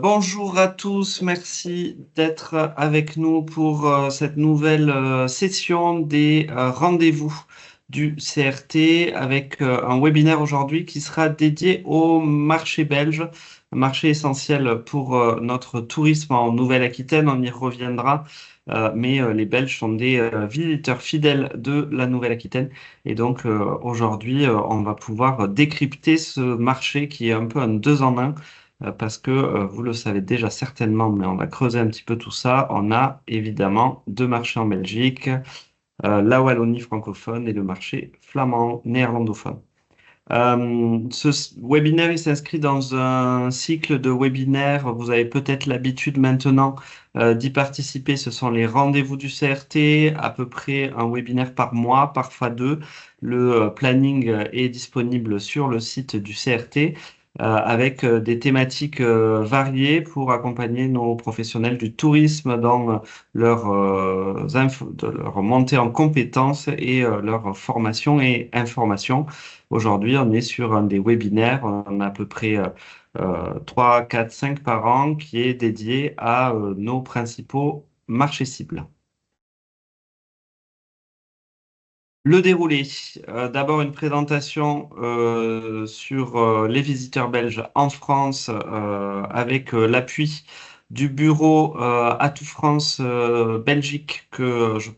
Bonjour à tous, merci d'être avec nous pour cette nouvelle session des rendez-vous du CRT avec un webinaire aujourd'hui qui sera dédié au marché belge, un marché essentiel pour notre tourisme en Nouvelle-Aquitaine, on y reviendra, mais les Belges sont des visiteurs fidèles de la Nouvelle-Aquitaine et donc aujourd'hui on va pouvoir décrypter ce marché qui est un peu un deux en un parce que vous le savez déjà certainement, mais on va creuser un petit peu tout ça. On a évidemment deux marchés en Belgique, la Wallonie francophone et le marché flamand néerlandophone. Ce webinaire, il s'inscrit dans un cycle de webinaires. Vous avez peut-être l'habitude maintenant d'y participer. Ce sont les rendez-vous du CRT, à peu près un webinaire par mois, parfois deux. Le planning est disponible sur le site du CRT avec des thématiques variées pour accompagner nos professionnels du tourisme dans de leur montée en compétences et leur formation et information. Aujourd'hui, on est sur un des webinaires, on a à peu près 3, 4, 5 par an qui est dédié à nos principaux marchés cibles. Le déroulé. D'abord une présentation sur les visiteurs belges en France avec l'appui du bureau Atout France Belgique que j'en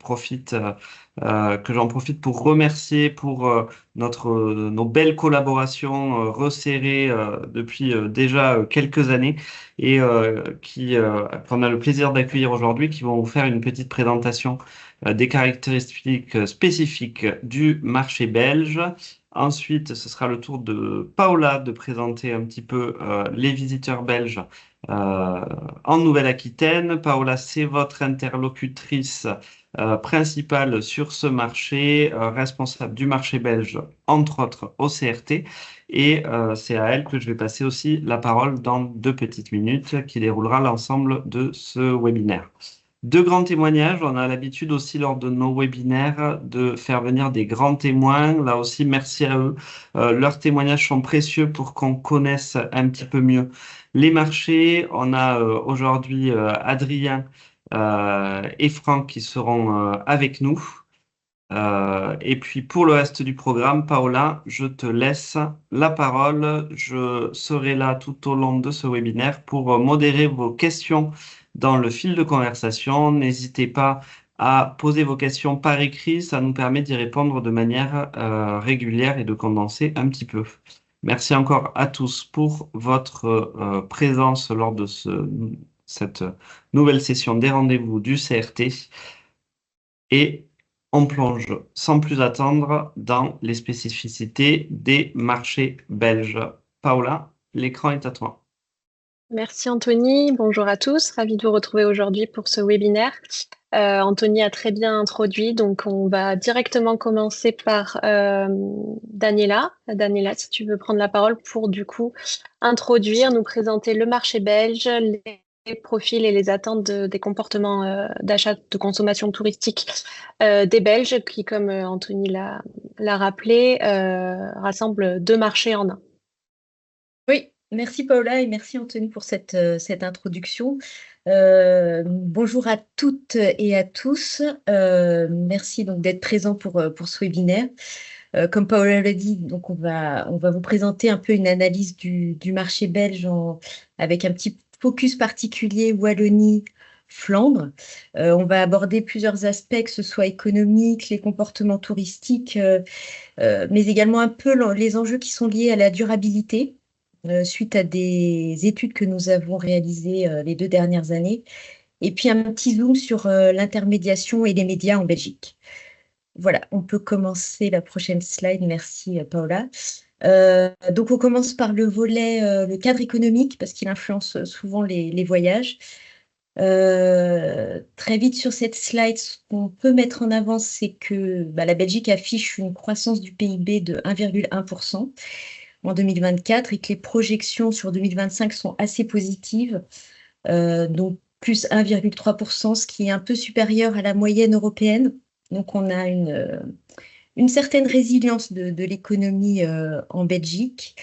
profite pour remercier pour nos belles collaborations resserrées depuis déjà quelques années et qu'on a le plaisir d'accueillir aujourd'hui, qui vont vous faire une petite présentation des caractéristiques spécifiques du marché belge. Ensuite, ce sera le tour de Paola de présenter un petit peu les visiteurs belges euh, en Nouvelle-Aquitaine. Paola, c'est votre interlocutrice principale sur ce marché, responsable du marché belge, entre autres au CRT. Et c'est à elle que je vais passer aussi la parole dans 2 petites minutes, qui déroulera l'ensemble de ce webinaire. Deux grands témoignages. On a l'habitude aussi lors de nos webinaires de faire venir des grands témoins. Là aussi, merci à eux. Leurs témoignages sont précieux pour qu'on connaisse un petit peu mieux les marchés. On a aujourd'hui Adrien et Franck qui seront avec nous. Et puis pour le reste du programme, Paola, je te laisse la parole. Je serai là tout au long de ce webinaire pour modérer vos questions dans le fil de conversation. N'hésitez pas à poser vos questions par écrit, ça nous permet d'y répondre de manière régulière et de condenser un petit peu. Merci encore à tous pour votre présence lors de cette nouvelle session des rendez-vous du CRT. Et on plonge sans plus attendre dans les spécificités des marchés belges. Paola, l'écran est à toi. Merci Anthony, bonjour à tous, ravi de vous retrouver aujourd'hui pour ce webinaire. Anthony a très bien introduit, donc on va directement commencer par Daniela. Daniela, si tu veux prendre la parole pour du coup introduire, nous présenter le marché belge, les profils et les attentes des comportements d'achat de consommation touristique des Belges qui, comme Anthony l'a rappelé, rassemble deux marchés en un. Oui, merci Paola et merci Anthony pour cette introduction. Bonjour à toutes et à tous. Merci donc d'être présents pour ce webinaire. Comme Paola l'a dit, donc on va vous présenter un peu une analyse du marché belge avec un petit focus particulier Wallonie-Flandre. On va aborder plusieurs aspects, que ce soit économique, les comportements touristiques, mais également un peu les enjeux qui sont liés à la durabilité suite à des études que nous avons réalisées les 2 dernières années, et puis un petit zoom sur l'intermédiation et les médias en Belgique. Voilà, on peut commencer la prochaine slide. Merci Paola. Donc on commence par le volet, le cadre économique, parce qu'il influence souvent les voyages. Très vite sur cette slide, ce qu'on peut mettre en avant, c'est que la Belgique affiche une croissance du PIB de 1,1% en 2024 et que les projections sur 2025 sont assez positives, donc plus 1,3%, ce qui est un peu supérieur à la moyenne européenne. Donc on a une certaine résilience de l'économie en Belgique.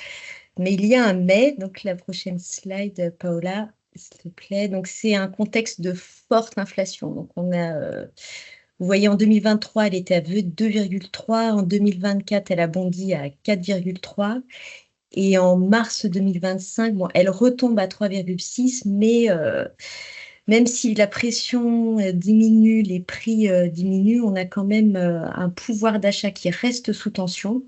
Mais il y a un mais, donc la prochaine slide, Paola, s'il te plaît. Donc, c'est un contexte de forte inflation. Donc, vous voyez, en 2023, elle était à 2,3. En 2024, elle a bondi à 4,3. Et en mars 2025, bon, elle retombe à 3,6, mais même si la pression diminue, les prix diminuent, on a quand même un pouvoir d'achat qui reste sous tension,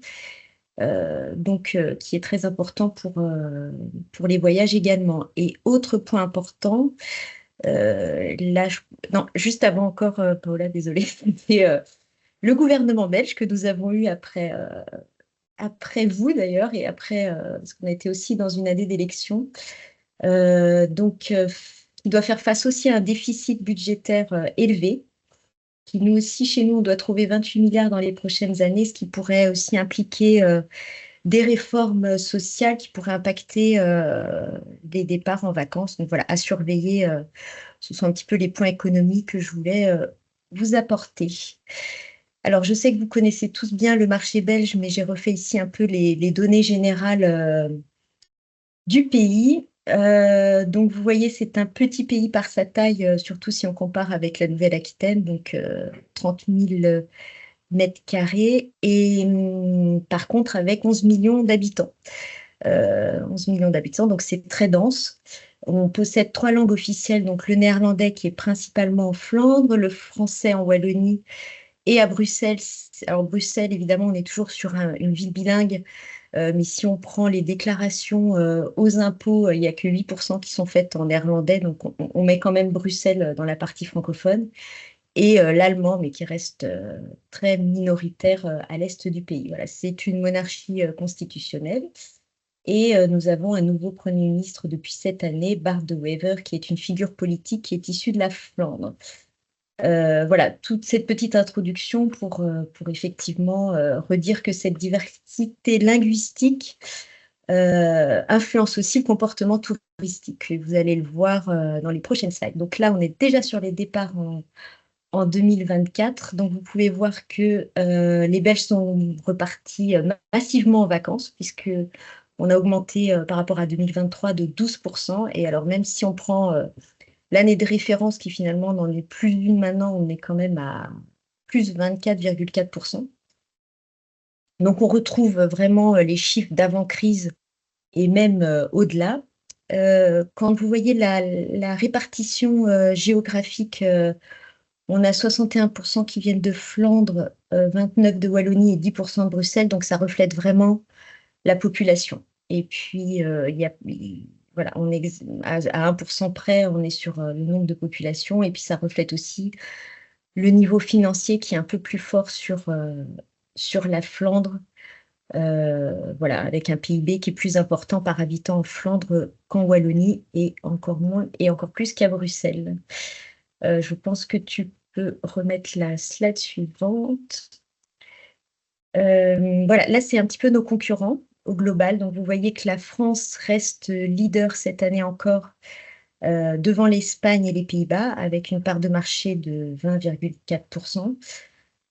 donc qui est très important pour les voyages également. Et autre point important, non, juste avant encore, Paola, désolée, c'était le gouvernement belge que nous avons eu après vous d'ailleurs, et après, parce qu'on a été aussi dans une année d'élection. Donc, il doit faire face aussi à un déficit budgétaire élevé, qui nous aussi, chez nous, on doit trouver 28 milliards dans les prochaines années, ce qui pourrait aussi impliquer des réformes sociales qui pourraient impacter les départs en vacances. Donc voilà, à surveiller, ce sont un petit peu les points économiques que je voulais vous apporter. Alors, je sais que vous connaissez tous bien le marché belge, mais j'ai refait ici un peu les données générales du pays. Donc, vous voyez, c'est un petit pays par sa taille, surtout si on compare avec la Nouvelle-Aquitaine, donc 30 000 mètres carrés, et par contre avec 11 millions d'habitants. 11 millions d'habitants, donc c'est très dense. On possède 3 langues officielles, donc le néerlandais qui est principalement en Flandre, le français en Wallonie et à Bruxelles. Alors Bruxelles, évidemment, on est toujours sur une ville bilingue, mais si on prend les déclarations aux impôts, il n'y a que 8% qui sont faites en néerlandais, donc on met quand même Bruxelles dans la partie francophone, et l'allemand, mais qui reste très minoritaire à l'est du pays. Voilà, c'est une monarchie constitutionnelle. Et nous avons un nouveau Premier ministre depuis cette année, Bart De Wever, qui est une figure politique qui est issue de la Flandre. Voilà, toute cette petite introduction pour effectivement redire que cette diversité linguistique influence aussi le comportement touristique. Et vous allez le voir dans les prochaines slides. Donc là, on est déjà sur les départs en 2024. Donc vous pouvez voir que les Belges sont repartis massivement en vacances, puisque on a augmenté par rapport à 2023 de 12%. Et alors même si on prend l'année de référence qui finalement n'en est plus une maintenant, on est quand même à plus 24,4%. Donc on retrouve vraiment les chiffres d'avant-crise et même au-delà. Quand vous voyez la répartition géographique, on a 61% qui viennent de Flandre, 29% de Wallonie et 10% de Bruxelles, donc ça reflète vraiment la population. Et puis, voilà, on est à 1% près, on est sur le nombre de populations, et puis ça reflète aussi le niveau financier qui est un peu plus fort sur la Flandre, voilà, avec un PIB qui est plus important par habitant en Flandre qu'en Wallonie, et encore moins, et encore plus qu'à Bruxelles. Je pense que tu peux remettre la slide suivante. Voilà, là, c'est un petit peu nos concurrents au global. Donc, vous voyez que la France reste leader cette année encore devant l'Espagne et les Pays-Bas, avec une part de marché de 20,4%.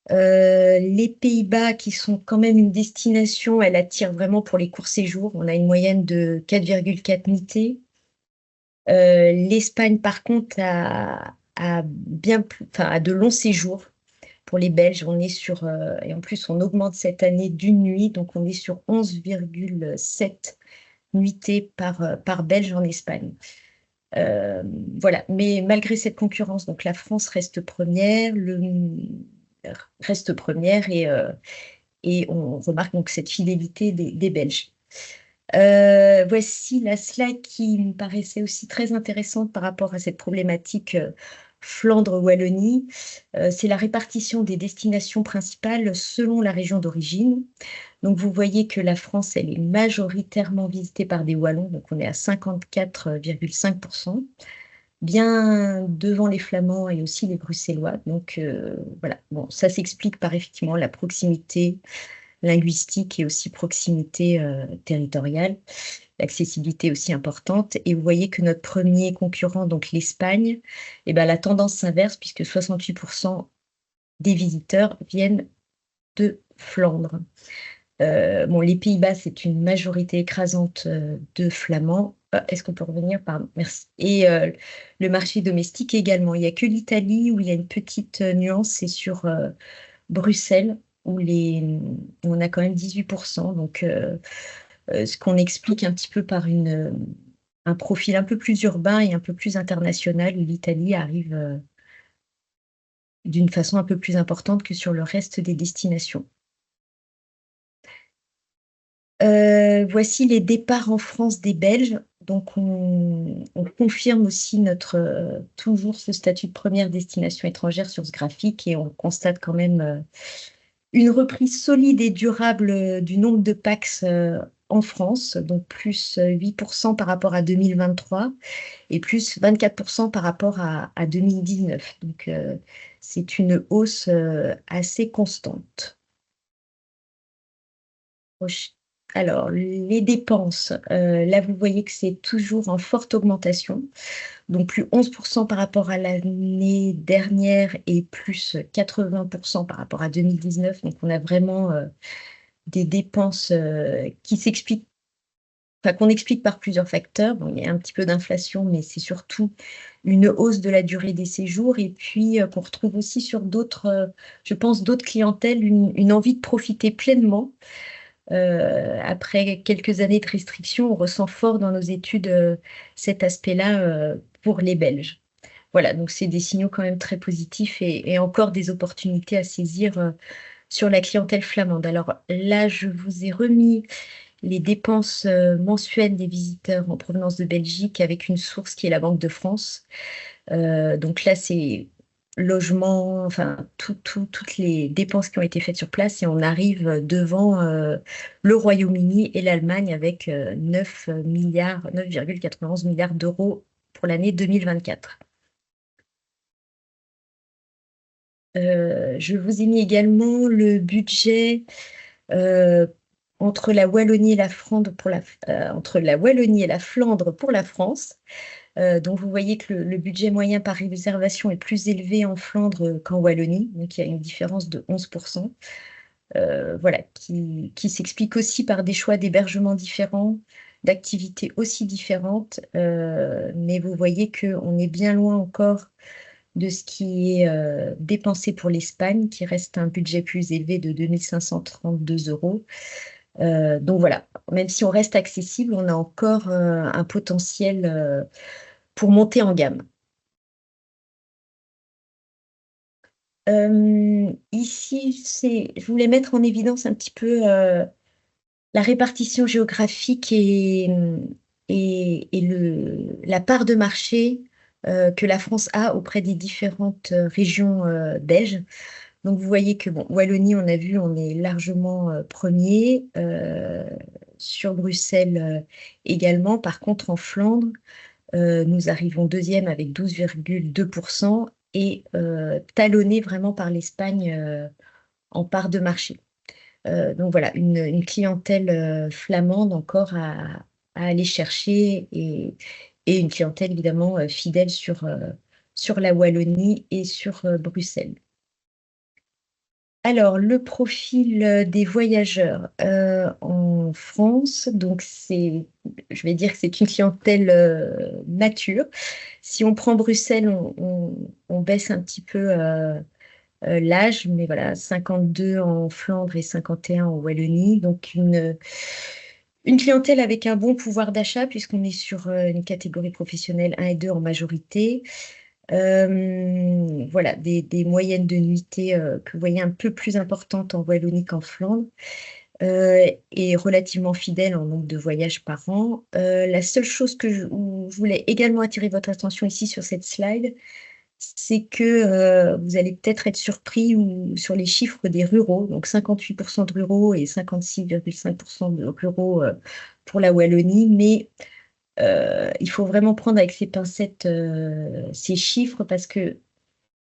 Les Pays-Bas, qui sont quand même une destination, elle attire vraiment pour les courts séjours. On a une moyenne de 4,4 nuitées. L'Espagne, par contre, a de longs séjours. Pour les Belges, on est sur, et en plus on augmente cette année d'une nuit, donc on est sur 11,7 nuitées par Belge en Espagne. Voilà, mais malgré cette concurrence, donc la France reste première, et on remarque donc cette fidélité des Belges. Voici la slide qui me paraissait aussi très intéressante par rapport à cette problématique Flandre-Wallonie. C'est la répartition des destinations principales selon la région d'origine. Donc vous voyez que la France, elle est majoritairement visitée par des Wallons, donc on est à 54,5%, bien devant les Flamands et aussi les Bruxellois. Donc voilà, bon, ça s'explique par effectivement la proximité linguistique et aussi proximité territoriale, l'accessibilité aussi importante. Et vous voyez que notre premier concurrent, donc l'Espagne, eh ben, la tendance s'inverse puisque 68% des visiteurs viennent de Flandre. Bon, les Pays-Bas, c'est une majorité écrasante de Flamands, Est-ce qu'on peut revenir? Pardon, merci. Et le marché domestique également. Il n'y a que l'Italie où il y a une petite nuance, c'est sur Bruxelles, où on a quand même 18%. Donc, ce qu'on explique un petit peu par un profil un peu plus urbain et un peu plus international, où l'Italie arrive d'une façon un peu plus importante que sur le reste des destinations. Voici les départs en France des Belges. Donc, on confirme aussi toujours ce statut de première destination étrangère sur ce graphique et on constate quand même une reprise solide et durable du nombre de PAX en France, donc plus 8% par rapport à 2023 et plus 24% par rapport à 2019. Donc, c'est une hausse assez constante. Alors, les dépenses, là, vous voyez que c'est toujours en forte augmentation. Donc, plus 11% par rapport à l'année dernière et plus 80% par rapport à 2019. Donc, on a vraiment des dépenses qui s'expliquent, enfin, qu'on explique par plusieurs facteurs. Bon, il y a un petit peu d'inflation, mais c'est surtout une hausse de la durée des séjours et puis qu'on retrouve aussi sur d'autres, je pense, d'autres clientèles, une envie de profiter pleinement. Après quelques années de restrictions, on ressent fort dans nos études cet aspect-là pour les Belges. Voilà, donc c'est des signaux quand même très positifs et encore des opportunités à saisir sur la clientèle flamande. Alors là, je vous ai remis les dépenses mensuelles des visiteurs en provenance de Belgique avec une source qui est la Banque de France. Donc là, c'est logement, enfin, toutes les dépenses qui ont été faites sur place et on arrive devant le Royaume-Uni et l'Allemagne avec 9,91 milliards d'euros pour l'année 2024. Je vous ai mis également le budget euh, entre la Wallonie et la Flandre entre la Wallonie et la Flandre pour la France. Donc, vous voyez que le budget moyen par réservation est plus élevé en Flandre qu'en Wallonie. Donc, il y a une différence de 11%. Voilà, qui s'explique aussi par des choix d'hébergement différents, d'activités aussi différentes. Mais vous voyez qu'on est bien loin encore de ce qui est dépensé pour l'Espagne, qui reste un budget plus élevé de 2532 euros. Donc voilà, même si on reste accessible, on a encore un potentiel pour monter en gamme. Ici, je voulais mettre en évidence un petit peu la répartition géographique et la part de marché que la France a auprès des différentes régions belges. Donc, vous voyez que, bon, Wallonie, on a vu, on est largement premier. Sur Bruxelles également. Par contre, en Flandre, nous arrivons deuxième avec 12,2% et talonnés vraiment par l'Espagne en part de marché. Donc voilà, une clientèle flamande encore à aller chercher et une clientèle évidemment fidèle sur la Wallonie et sur Bruxelles. Alors, le profil des voyageurs en France, donc je vais dire que c'est une clientèle mature. Si on prend Bruxelles, on baisse un petit peu l'âge, mais voilà, 52 en Flandre et 51 en Wallonie. Donc, une clientèle avec un bon pouvoir d'achat, puisqu'on est sur une catégorie professionnelle 1 et 2 en majorité. Voilà, des moyennes de nuitées que vous voyez un peu plus importantes en Wallonie qu'en Flandre. Et relativement fidèle en nombre de voyages par an. La seule chose où je voulais également attirer votre attention ici sur cette slide, c'est que vous allez peut-être être surpris sur les chiffres des ruraux, donc 58% de ruraux et 56,5% de ruraux pour la Wallonie, mais il faut vraiment prendre avec ces pincettes ces chiffres parce que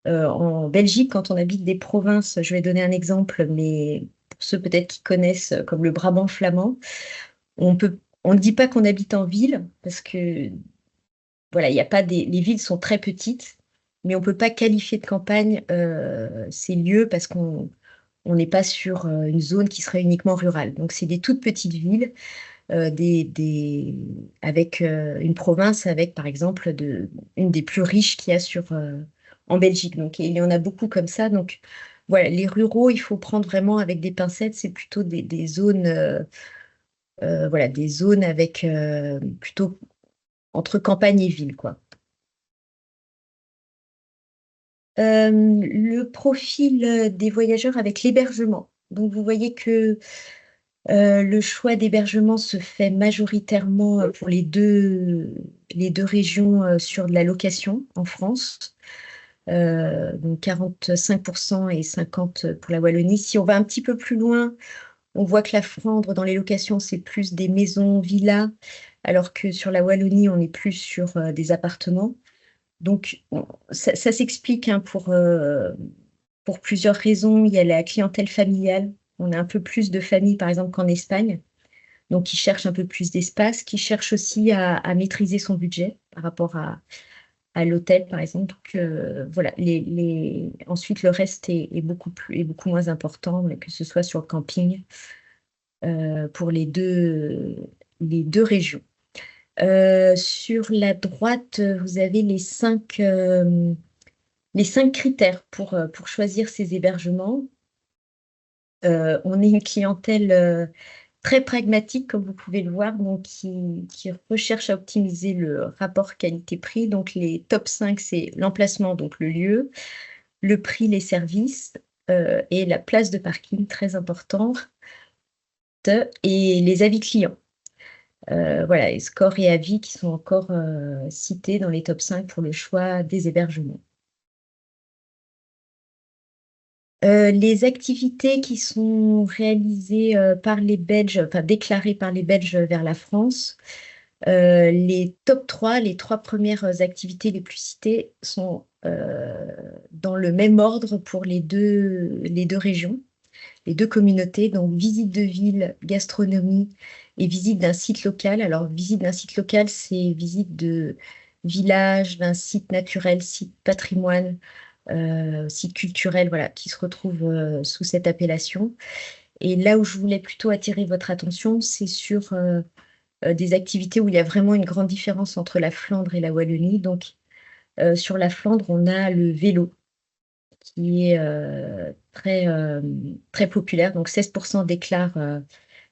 en Belgique, quand on habite des provinces, je vais donner un exemple, mais pour ceux peut-être qui connaissent, comme le Brabant flamand, on ne dit pas qu'on habite en ville parce que voilà, il y a pas les villes sont très petites, mais on ne peut pas qualifier de campagne ces lieux parce qu'on n'est pas sur une zone qui serait uniquement rurale. Donc, c'est des toutes petites villes avec une province avec, par exemple, une des plus riches qu'il y a en Belgique. Donc, il y en a beaucoup comme ça. Donc, voilà, les ruraux, il faut prendre vraiment avec des pincettes. C'est plutôt des zones, voilà, des zones avec plutôt entre campagne et ville, quoi. Le profil des voyageurs avec l'hébergement. Donc, vous voyez que le choix d'hébergement se fait majoritairement pour les deux régions sur de la location en France. Donc 45% et 50% pour la Wallonie. Si on va un petit peu plus loin, on voit que la Flandre, dans les locations, c'est plus des maisons, villas, alors que sur la Wallonie, on est plus sur des appartements. Donc, ça s'explique hein, pour plusieurs raisons. Il y a la clientèle familiale. On a un peu plus de familles, par exemple, qu'en Espagne. Donc, qui cherchent un peu plus d'espace, qui cherchent aussi à maîtriser son budget par rapport à l'hôtel, par exemple. Donc, voilà. Ensuite, le reste est beaucoup moins important, mais que ce soit sur le camping pour les deux régions. Sur la droite, vous avez les cinq critères pour choisir ces hébergements. On est une clientèle très pragmatique, comme vous pouvez le voir, donc qui recherche à optimiser le rapport qualité-prix. Donc, les top 5, c'est l'emplacement, donc le lieu, le prix, les services et la place de parking, très important, et les avis clients. Voilà, et scores et avis qui sont encore cités dans les top 5 pour le choix des hébergements. Les activités qui sont réalisées par les Belges, enfin déclarées par les Belges vers la France, les top 3, les 3 premières activités les plus citées sont dans le même ordre pour les deux régions, les deux communautés, donc visite de ville, gastronomie et visite d'un site local. Alors, visite d'un site local, c'est visite de village, d'un site naturel, site patrimoine, site culturel, voilà, qui se retrouve sous cette appellation. Et là où je voulais plutôt attirer votre attention, c'est sur des activités où il y a vraiment une grande différence entre la Flandre et la Wallonie. Donc, sur la Flandre, on a le vélo qui est très populaire. Donc, 16% déclarent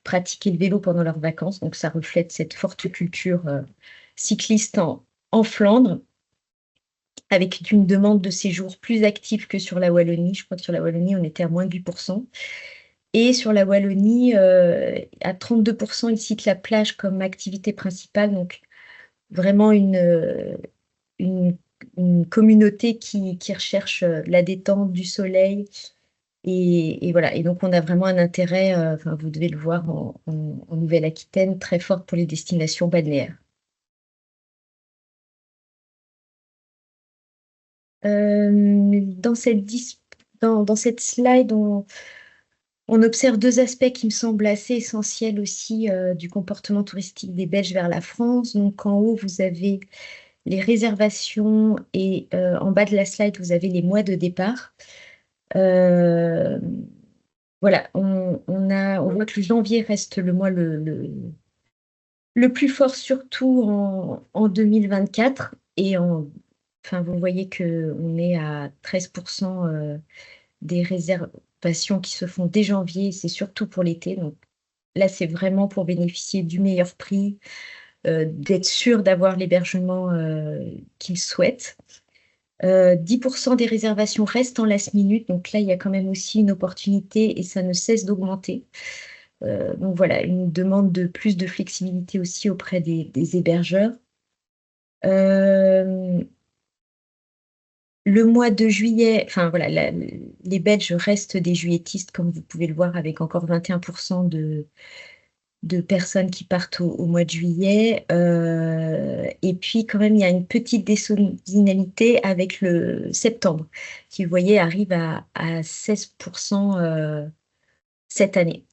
pratiquer le vélo pendant leurs vacances. Donc, ça reflète cette forte culture cycliste en Flandre, avec une demande de séjour plus active que sur la Wallonie. Je crois que sur la Wallonie, on était à moins de 8%. Et sur la Wallonie, à 32%, ils citent la plage comme activité principale. Donc, vraiment une, une communauté qui recherche la détente, du soleil. Et voilà. Et donc, on a vraiment un intérêt, enfin, vous devez le voir en Nouvelle-Aquitaine, très fort pour les destinations balnéaires. Dans cette slide, on observe deux aspects qui me semblent assez essentiels aussi du comportement touristique des Belges vers la France. Donc, en haut, vous avez les réservations et en bas de la slide, vous avez les mois de départ. Voilà, on voit que le janvier reste le mois le plus fort, surtout en 2024. Enfin, vous voyez qu'on est à 13% des réservations qui se font dès janvier, c'est surtout pour l'été. Donc là, c'est vraiment pour bénéficier du meilleur prix, d'être sûr d'avoir l'hébergement qu'ils souhaitent. 10% des réservations restent en last minute, donc là, il y a quand même aussi une opportunité et ça ne cesse d'augmenter. Donc voilà, une demande de plus de flexibilité aussi auprès des hébergeurs. Le mois de juillet, enfin voilà, les Belges restent des juilletistes, comme vous pouvez le voir, avec encore 21% de personnes qui partent au mois de juillet. Et puis, quand même, il y a une petite désaisonnalité avec le septembre, qui, vous voyez, arrive à 16% cette année.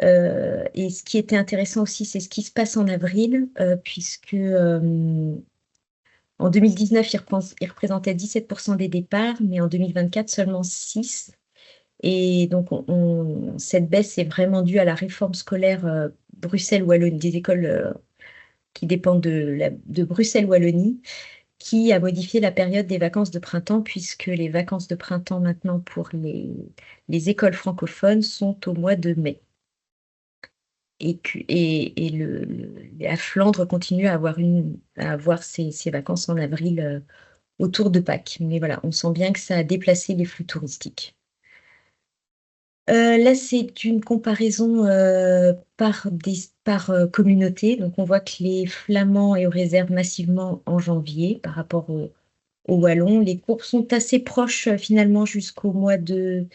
Et ce qui était intéressant aussi, c'est ce qui se passe en avril, puisque en 2019, il représentait 17% des départs, mais en 2024, seulement 6%. Et donc, cette baisse est vraiment due à la réforme scolaire Bruxelles-Wallonie, des écoles qui dépendent de Bruxelles-Wallonie, qui a modifié la période des vacances de printemps, puisque les vacances de printemps maintenant pour les écoles francophones sont au mois de mai. La Flandre continue à avoir ses vacances en avril autour de Pâques. Mais voilà, on sent bien que ça a déplacé les flux touristiques. Là, c'est une comparaison par communauté. Donc, on voit que les Flamands est aux réserves massivement en janvier par rapport aux Wallons. Les courbes sont assez proches finalement jusqu'au mois de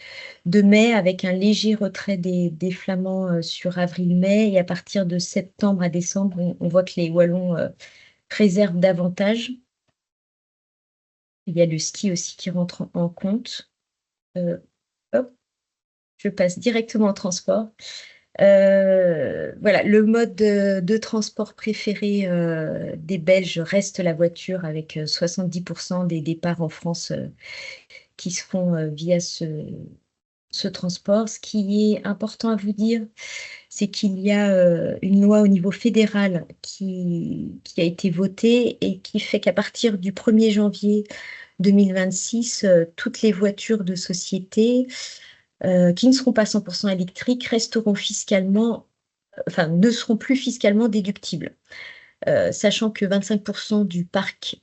mai, avec un léger retrait des Flamands sur avril-mai. Et à partir de septembre à décembre, on voit que les Wallons réservent davantage. Il y a le ski aussi qui rentre en compte. Hop. Je passe directement au transport. Voilà, le mode de transport préféré des Belges reste la voiture, avec 70% des départs en France qui se font via ce transport. Ce qui est important à vous dire, c'est qu'il y a une loi au niveau fédéral qui a été votée et qui fait qu'à partir du 1er janvier 2026, toutes les voitures de société qui ne seront pas 100% électriques resteront ne seront plus fiscalement déductibles. Sachant que 25% du parc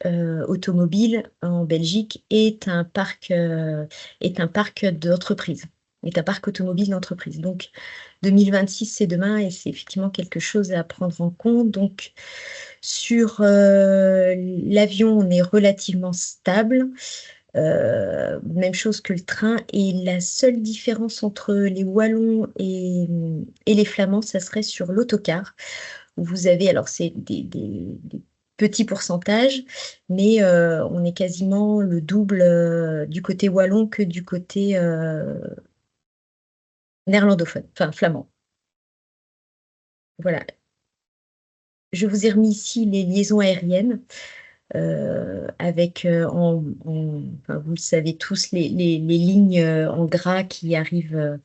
automobile en Belgique est un parc d'entreprise, est un parc automobile d'entreprise. Donc 2026, c'est demain et c'est effectivement quelque chose à prendre en compte. Donc sur l'avion, on est relativement stable. Même chose que le train, et la seule différence entre les Wallons et les Flamands, ça serait sur l'autocar, où vous avez, alors c'est des petits pourcentages, mais on est quasiment le double du côté wallon que du côté néerlandophone, enfin flamand. Voilà. Je vous ai remis ici les liaisons aériennes. Avec, enfin, vous le savez tous, les lignes en gras qui arrivent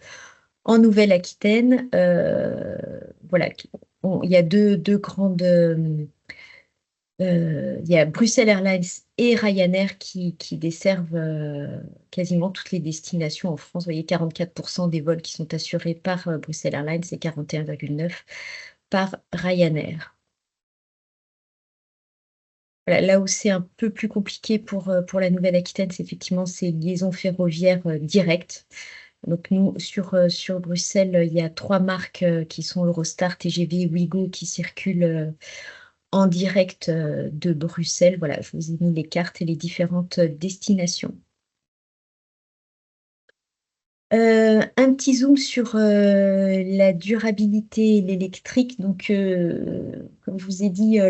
en Nouvelle-Aquitaine. Voilà, il y a deux grandes... il y a Bruxelles Airlines et Ryanair qui desservent quasiment toutes les destinations en France. Vous voyez, 44% des vols qui sont assurés par Bruxelles Airlines et 41,9% par Ryanair. Voilà, là où c'est un peu plus compliqué pour la Nouvelle-Aquitaine, c'est effectivement ces liaisons ferroviaires directes. Donc nous, sur Bruxelles, il y a 3 marques qui sont Eurostar, TGV et Ouigo qui circulent en direct de Bruxelles. Voilà, je vous ai mis les cartes et les différentes destinations. Un petit zoom sur la durabilité et l'électrique. Donc, comme je vous ai dit,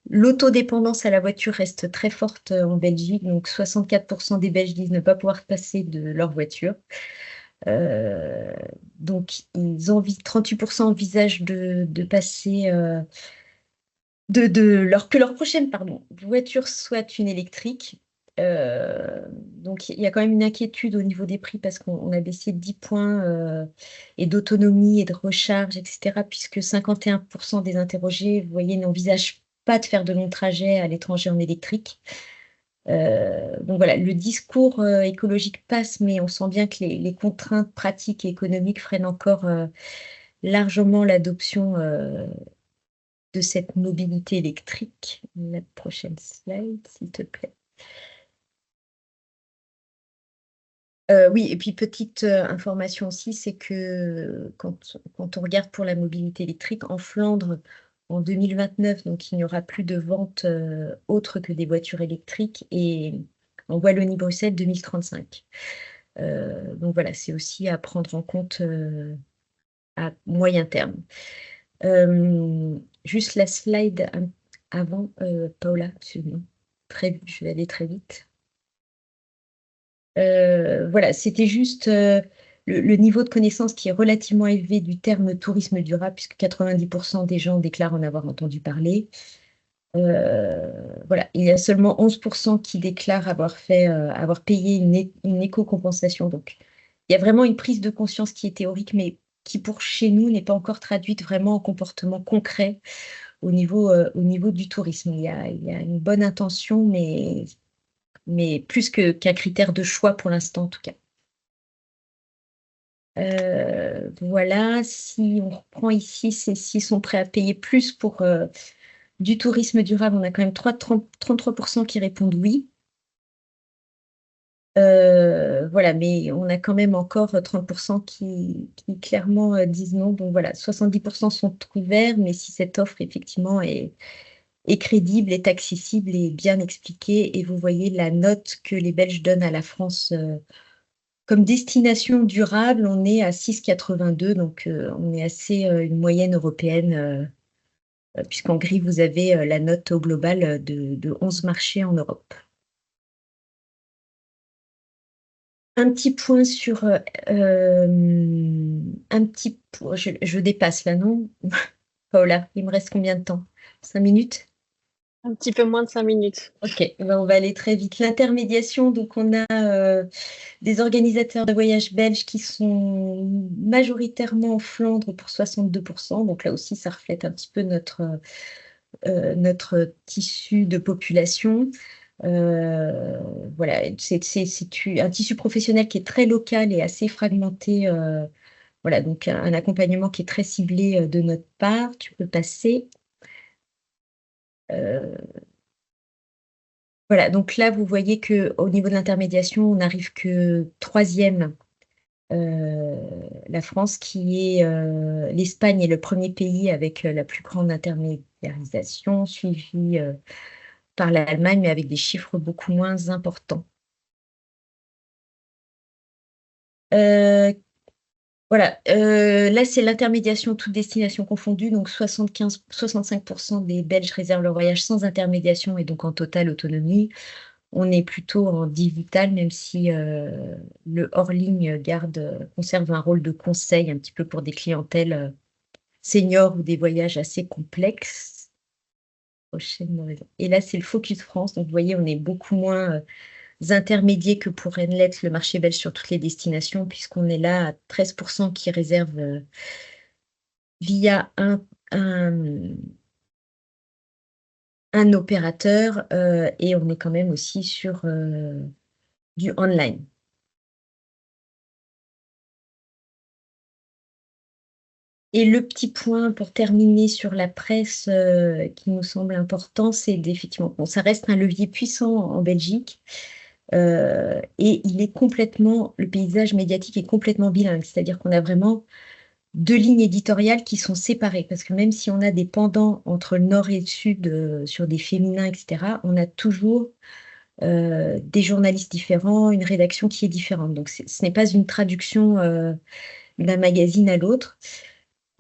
l'autodépendance à la voiture reste très forte en Belgique. Donc, 64% des Belges disent ne pas pouvoir passer de leur voiture. Donc, 38% envisagent de passer... que leur prochaine voiture soit une électrique. Donc, il y a quand même une inquiétude au niveau des prix parce qu'on a baissé de 10 points et d'autonomie et de recharge, etc. Puisque 51% des interrogés, vous voyez, n'envisagent pas de faire de longs trajets à l'étranger en électrique. Donc voilà, le discours écologique passe, mais on sent bien que les contraintes pratiques et économiques freinent encore largement l'adoption de cette mobilité électrique. La prochaine slide, s'il te plaît. Oui, et puis petite information aussi, c'est que quand on regarde pour la mobilité électrique, en Flandre, en 2029, donc il n'y aura plus de ventes autres que des voitures électriques, et en Wallonie-Bruxelles, 2035. Donc voilà, c'est aussi à prendre en compte à moyen terme. Juste la slide avant, Paula, excuse-moi. Je vais aller très vite. Voilà, c'était juste le niveau de connaissance qui est relativement élevé du terme tourisme durable, puisque 90% des gens déclarent en avoir entendu parler. Voilà, il y a seulement 11% qui déclarent avoir payé une éco-compensation. Donc, il y a vraiment une prise de conscience qui est théorique, mais qui pour chez nous n'est pas encore traduite vraiment en comportement concret au niveau du tourisme. Il y a une bonne intention, mais plus qu'un critère de choix pour l'instant en tout cas. Voilà, si on reprend ici, c'est s'ils sont prêts à payer plus pour du tourisme durable, on a quand même 33% qui répondent oui. Voilà, mais on a quand même encore 30% qui clairement disent non. Donc voilà, 70% sont ouverts, mais si cette offre effectivement est crédible, est accessible et bien expliquée, et vous voyez la note que les Belges donnent à la France comme destination durable, on est à 6,82, donc on est assez une moyenne européenne, puisqu'en gris, vous avez la note au global de 11 marchés en Europe. Un petit point sur... je dépasse là, non? Paola, il me reste combien de temps? 5 minutes? Un petit peu moins de 5 minutes. Ok, ben on va aller très vite. L'intermédiation, donc on a des organisateurs de voyages belges qui sont majoritairement en Flandre pour 62%. Donc là aussi, ça reflète un petit peu notre tissu de population. Voilà, c'est un tissu professionnel qui est très local et assez fragmenté. Voilà, donc un accompagnement qui est très ciblé de notre part. Tu peux passer. Voilà, donc là, vous voyez qu'au niveau de l'intermédiation, on n'arrive que troisième, la France, qui est l'Espagne est le premier pays avec la plus grande intermédiarisation, suivi par l'Allemagne, mais avec des chiffres beaucoup moins importants. Voilà, là c'est l'intermédiation toute destination confondue, donc 65% des Belges réservent leur voyage sans intermédiation et donc en totale autonomie. On est plutôt en digital, même si le hors-ligne conserve un rôle de conseil un petit peu pour des clientèles seniors ou des voyages assez complexes. Et là, c'est le Focus France. Donc, vous voyez, on est beaucoup moins intermédiaires que pourrait l'être le marché belge sur toutes les destinations, puisqu'on est là à 13% qui réservent via un opérateur et on est quand même aussi sur du online. Et le petit point pour terminer sur la presse qui nous semble important, c'est effectivement, bon, ça reste un levier puissant en Belgique et le paysage médiatique est complètement bilingue, c'est-à-dire qu'on a vraiment deux lignes éditoriales qui sont séparées, parce que même si on a des pendants entre le nord et le sud sur des féminins, etc., on a toujours des journalistes différents, une rédaction qui est différente. Donc ce n'est pas une traduction d'un magazine à l'autre.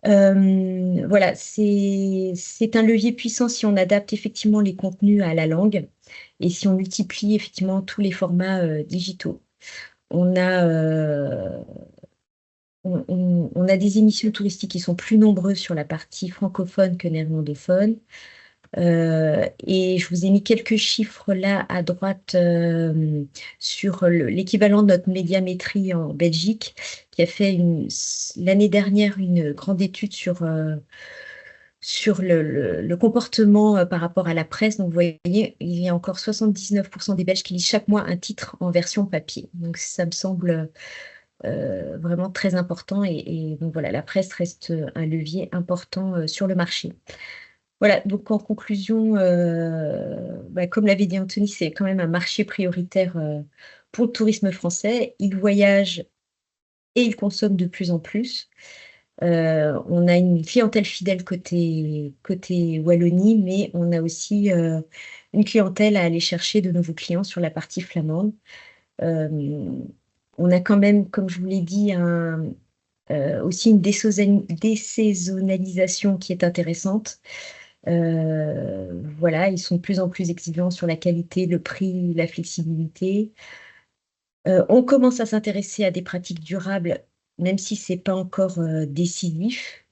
Voilà, c'est un levier puissant si on adapte effectivement les contenus à la langue et si on multiplie effectivement tous les formats digitaux. On a des émissions touristiques qui sont plus nombreuses sur la partie francophone que néerlandophone. Et je vous ai mis quelques chiffres là à droite sur l'équivalent de notre médiamétrie en Belgique, qui a fait l'année dernière une grande étude sur le comportement par rapport à la presse. Donc, vous voyez, il y a encore 79% des Belges qui lisent chaque mois un titre en version papier. Donc, ça me semble vraiment très important. Et donc, voilà, la presse reste un levier important sur le marché. Voilà, donc en conclusion, comme l'avait dit Anthony, c'est quand même un marché prioritaire pour le tourisme français. Il voyage et il consomme de plus en plus. On a une clientèle fidèle côté Wallonie, mais on a aussi une clientèle à aller chercher de nouveaux clients sur la partie flamande. On a quand même, comme je vous l'ai dit, aussi une désaisonnalisation qui est intéressante. Voilà, ils sont de plus en plus exigeants sur la qualité, le prix, la flexibilité. On commence à s'intéresser à des pratiques durables, même si ce n'est pas encore décisif.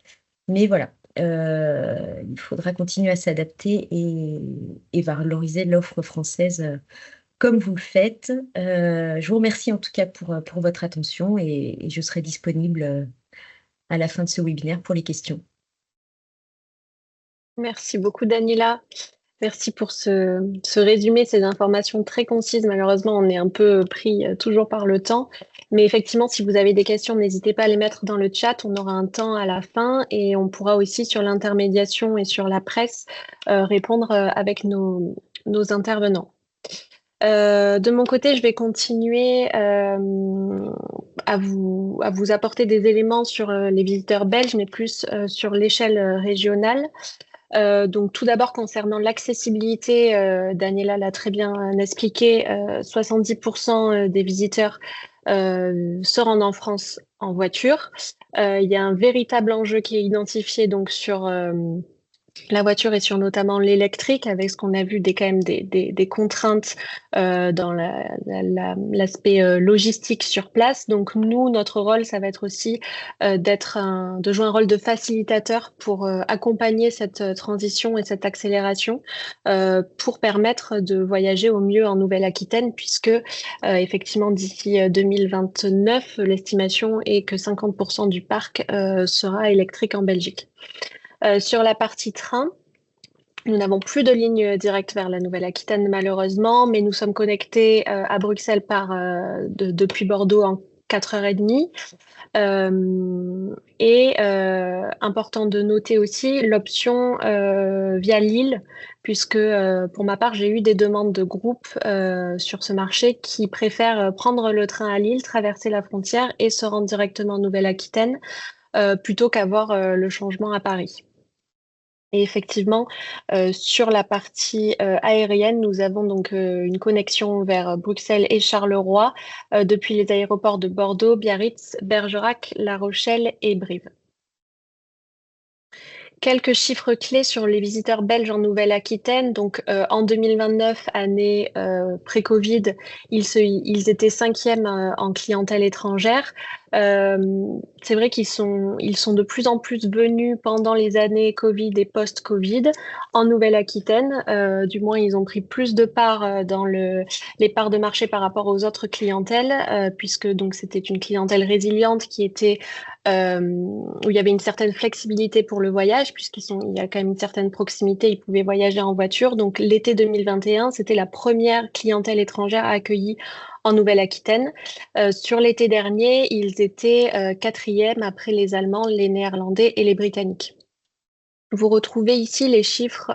Mais voilà, il faudra continuer à s'adapter et valoriser l'offre française comme vous le faites. Je vous remercie en tout cas pour votre attention et je serai disponible à la fin de ce webinaire pour les questions. Merci beaucoup, Daniela. Merci pour ce résumé, ces informations très concises. Malheureusement, on est un peu pris toujours par le temps. Mais effectivement, si vous avez des questions, n'hésitez pas à les mettre dans le chat. On aura un temps à la fin et on pourra aussi sur l'intermédiation et sur la presse répondre avec nos intervenants. De mon côté, je vais continuer à vous apporter des éléments sur les visiteurs belges, mais plus sur l'échelle régionale. Donc tout d'abord concernant l'accessibilité, Daniela l'a très bien expliqué, 70% des visiteurs se rendent en France en voiture. Il y a un véritable enjeu qui est identifié donc sur la voiture et sur notamment l'électrique, avec ce qu'on a vu quand même des contraintes dans l'aspect logistique sur place. Donc nous, notre rôle, ça va être aussi de jouer un rôle de facilitateur pour accompagner cette transition et cette accélération pour permettre de voyager au mieux en Nouvelle-Aquitaine, puisque effectivement d'ici 2029, l'estimation est que 50% du parc sera électrique en Belgique. Sur la partie train, nous n'avons plus de ligne directe vers la Nouvelle-Aquitaine malheureusement, mais nous sommes connectés à Bruxelles depuis Bordeaux en 4h30. Important de noter aussi l'option via Lille, puisque pour ma part, j'ai eu des demandes de groupes sur ce marché qui préfèrent prendre le train à Lille, traverser la frontière et se rendre directement en Nouvelle-Aquitaine plutôt qu'avoir le changement à Paris. Et effectivement, sur la partie aérienne, nous avons donc une connexion vers Bruxelles et Charleroi depuis les aéroports de Bordeaux, Biarritz, Bergerac, La Rochelle et Brive. Quelques chiffres clés sur les visiteurs belges en Nouvelle-Aquitaine. Donc, en 2029, année pré-Covid, ils étaient 5e en clientèle étrangère. C'est vrai qu'ils sont de plus en plus venus pendant les années Covid et post-Covid en Nouvelle-Aquitaine. Du moins, ils ont pris plus de parts dans les parts de marché par rapport aux autres clientèles, puisque donc c'était une clientèle résiliente qui était où il y avait une certaine flexibilité pour le voyage, il y a quand même une certaine proximité, ils pouvaient voyager en voiture. Donc l'été 2021, c'était la première clientèle étrangère accueillie en Nouvelle-Aquitaine. Sur l'été dernier, ils étaient 4e après les Allemands, les Néerlandais et les Britanniques. Vous retrouvez ici les chiffres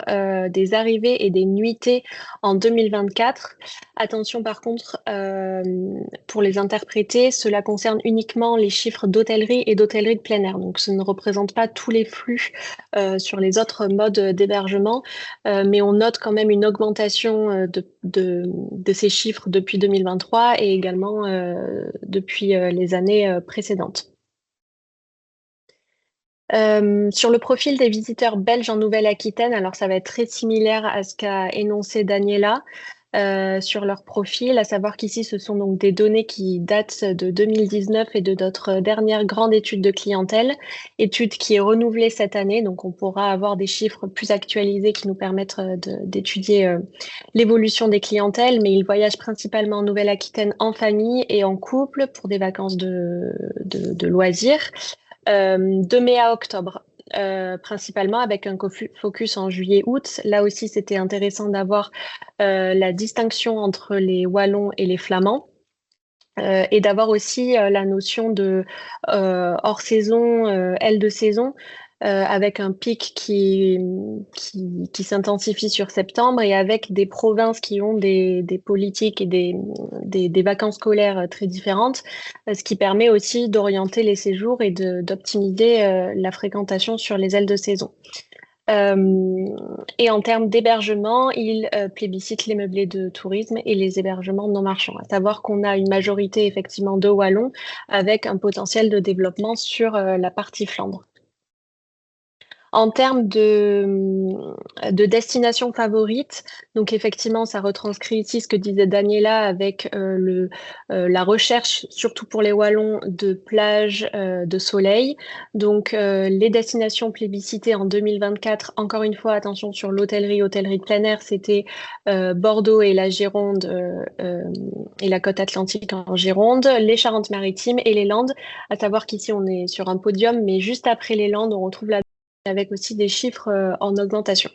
des arrivées et des nuitées en 2024. Attention par contre, pour les interpréter, cela concerne uniquement les chiffres d'hôtellerie et d'hôtellerie de plein air. Donc, ce ne représente pas tous les flux sur les autres modes d'hébergement, mais on note quand même une augmentation de ces chiffres depuis 2023 et également depuis les années précédentes. Sur le profil des visiteurs belges en Nouvelle-Aquitaine, alors ça va être très similaire à ce qu'a énoncé Daniela sur leur profil, à savoir qu'ici ce sont donc des données qui datent de 2019 et de notre dernière grande étude de clientèle, étude qui est renouvelée cette année, donc on pourra avoir des chiffres plus actualisés qui nous permettent d'étudier l'évolution des clientèles, mais ils voyagent principalement en Nouvelle-Aquitaine en famille et en couple pour des vacances de loisirs. De mai à octobre, principalement avec un focus en juillet-août. Là aussi, c'était intéressant d'avoir la distinction entre les Wallons et les Flamands. Et d'avoir aussi la notion de hors saison, aile de saison, avec un pic qui s'intensifie sur septembre et avec des provinces qui ont des politiques et des vacances scolaires très différentes, ce qui permet aussi d'orienter les séjours et d'optimiser la fréquentation sur les ailes de saison. Et en termes d'hébergement, ils plébiscitent les meublés de tourisme et les hébergements non marchands. À savoir qu'on a une majorité effectivement de Wallons avec un potentiel de développement sur la partie Flandre. En termes de destination favorite, donc effectivement, ça retranscrit ici ce que disait Daniela avec la recherche, surtout pour les Wallons, de plages de soleil. Donc, les destinations plébiscitées en 2024, encore une fois, attention sur hôtellerie de plein air, c'était Bordeaux et la Gironde et la côte atlantique en Gironde, les Charentes-Maritimes et les Landes. À savoir qu'ici, on est sur un podium, mais juste après les Landes, on retrouve la avec aussi des chiffres en augmentation.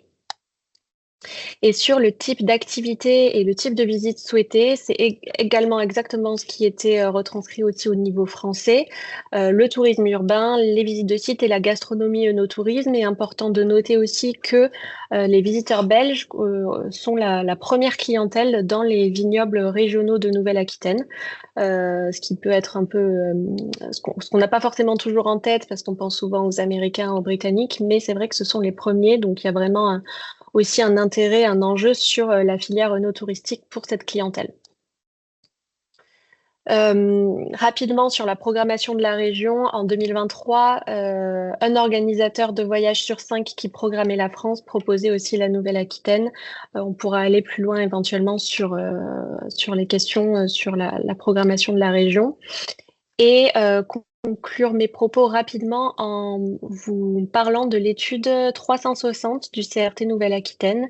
Et sur le type d'activité et le type de visite souhaité, c'est également exactement ce qui était retranscrit aussi au niveau français. Le tourisme urbain, les visites de sites et la gastronomie œnotourisme. Et important de noter aussi que les visiteurs belges sont la première clientèle dans les vignobles régionaux de Nouvelle-Aquitaine. Ce qui peut être un peu ce qu'on n'a pas forcément toujours en tête parce qu'on pense souvent aux Américains, aux Britanniques, mais c'est vrai que ce sont les premiers, donc il y a vraiment aussi un intérêt, un enjeu sur la filière œnotouristique pour cette clientèle. Rapidement sur la programmation de la région, en 2023, un organisateur de voyage sur 5 qui programmait la France proposait aussi la Nouvelle-Aquitaine. On pourra aller plus loin éventuellement sur les questions sur la programmation de la région. Et conclure mes propos rapidement en vous parlant de l'étude 360 du CRT Nouvelle-Aquitaine,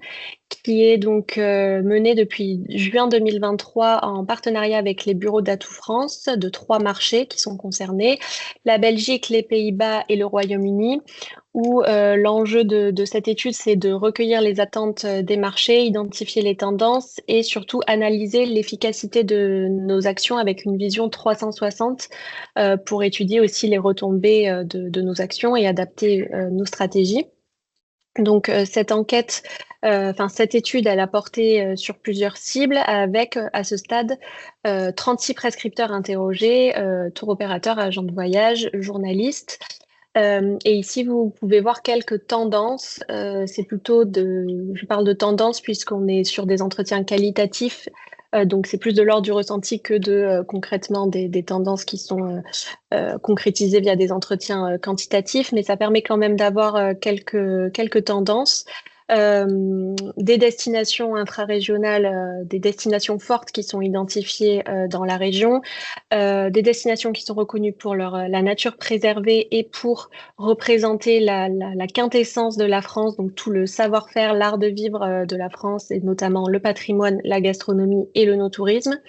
qui est donc menée depuis juin 2023 en partenariat avec les bureaux d'Atout France de 3 marchés qui sont concernés, la Belgique, les Pays-Bas et le Royaume-Uni, où l'enjeu de cette étude, c'est de recueillir les attentes des marchés, identifier les tendances et surtout analyser l'efficacité de nos actions avec une vision 360 pour étudier aussi les retombées de nos actions et adapter nos stratégies. Donc cette enquête, cette étude, elle a porté sur plusieurs cibles avec à ce stade 36 prescripteurs interrogés, tour opérateurs, agents de voyage, journalistes. Et ici, vous pouvez voir quelques tendances. C'est plutôt je parle de tendances puisqu'on est sur des entretiens qualitatifs. Donc, c'est plus de l'ordre du ressenti que de concrètement des tendances qui sont concrétisées via des entretiens quantitatifs. Mais ça permet quand même d'avoir quelques tendances. Des destinations infrarégionales, des destinations fortes qui sont identifiées dans la région, des destinations qui sont reconnues pour la nature préservée et pour représenter la quintessence de la France, donc tout le savoir-faire, l'art de vivre de la France et notamment le patrimoine, la gastronomie et le no-tourisme.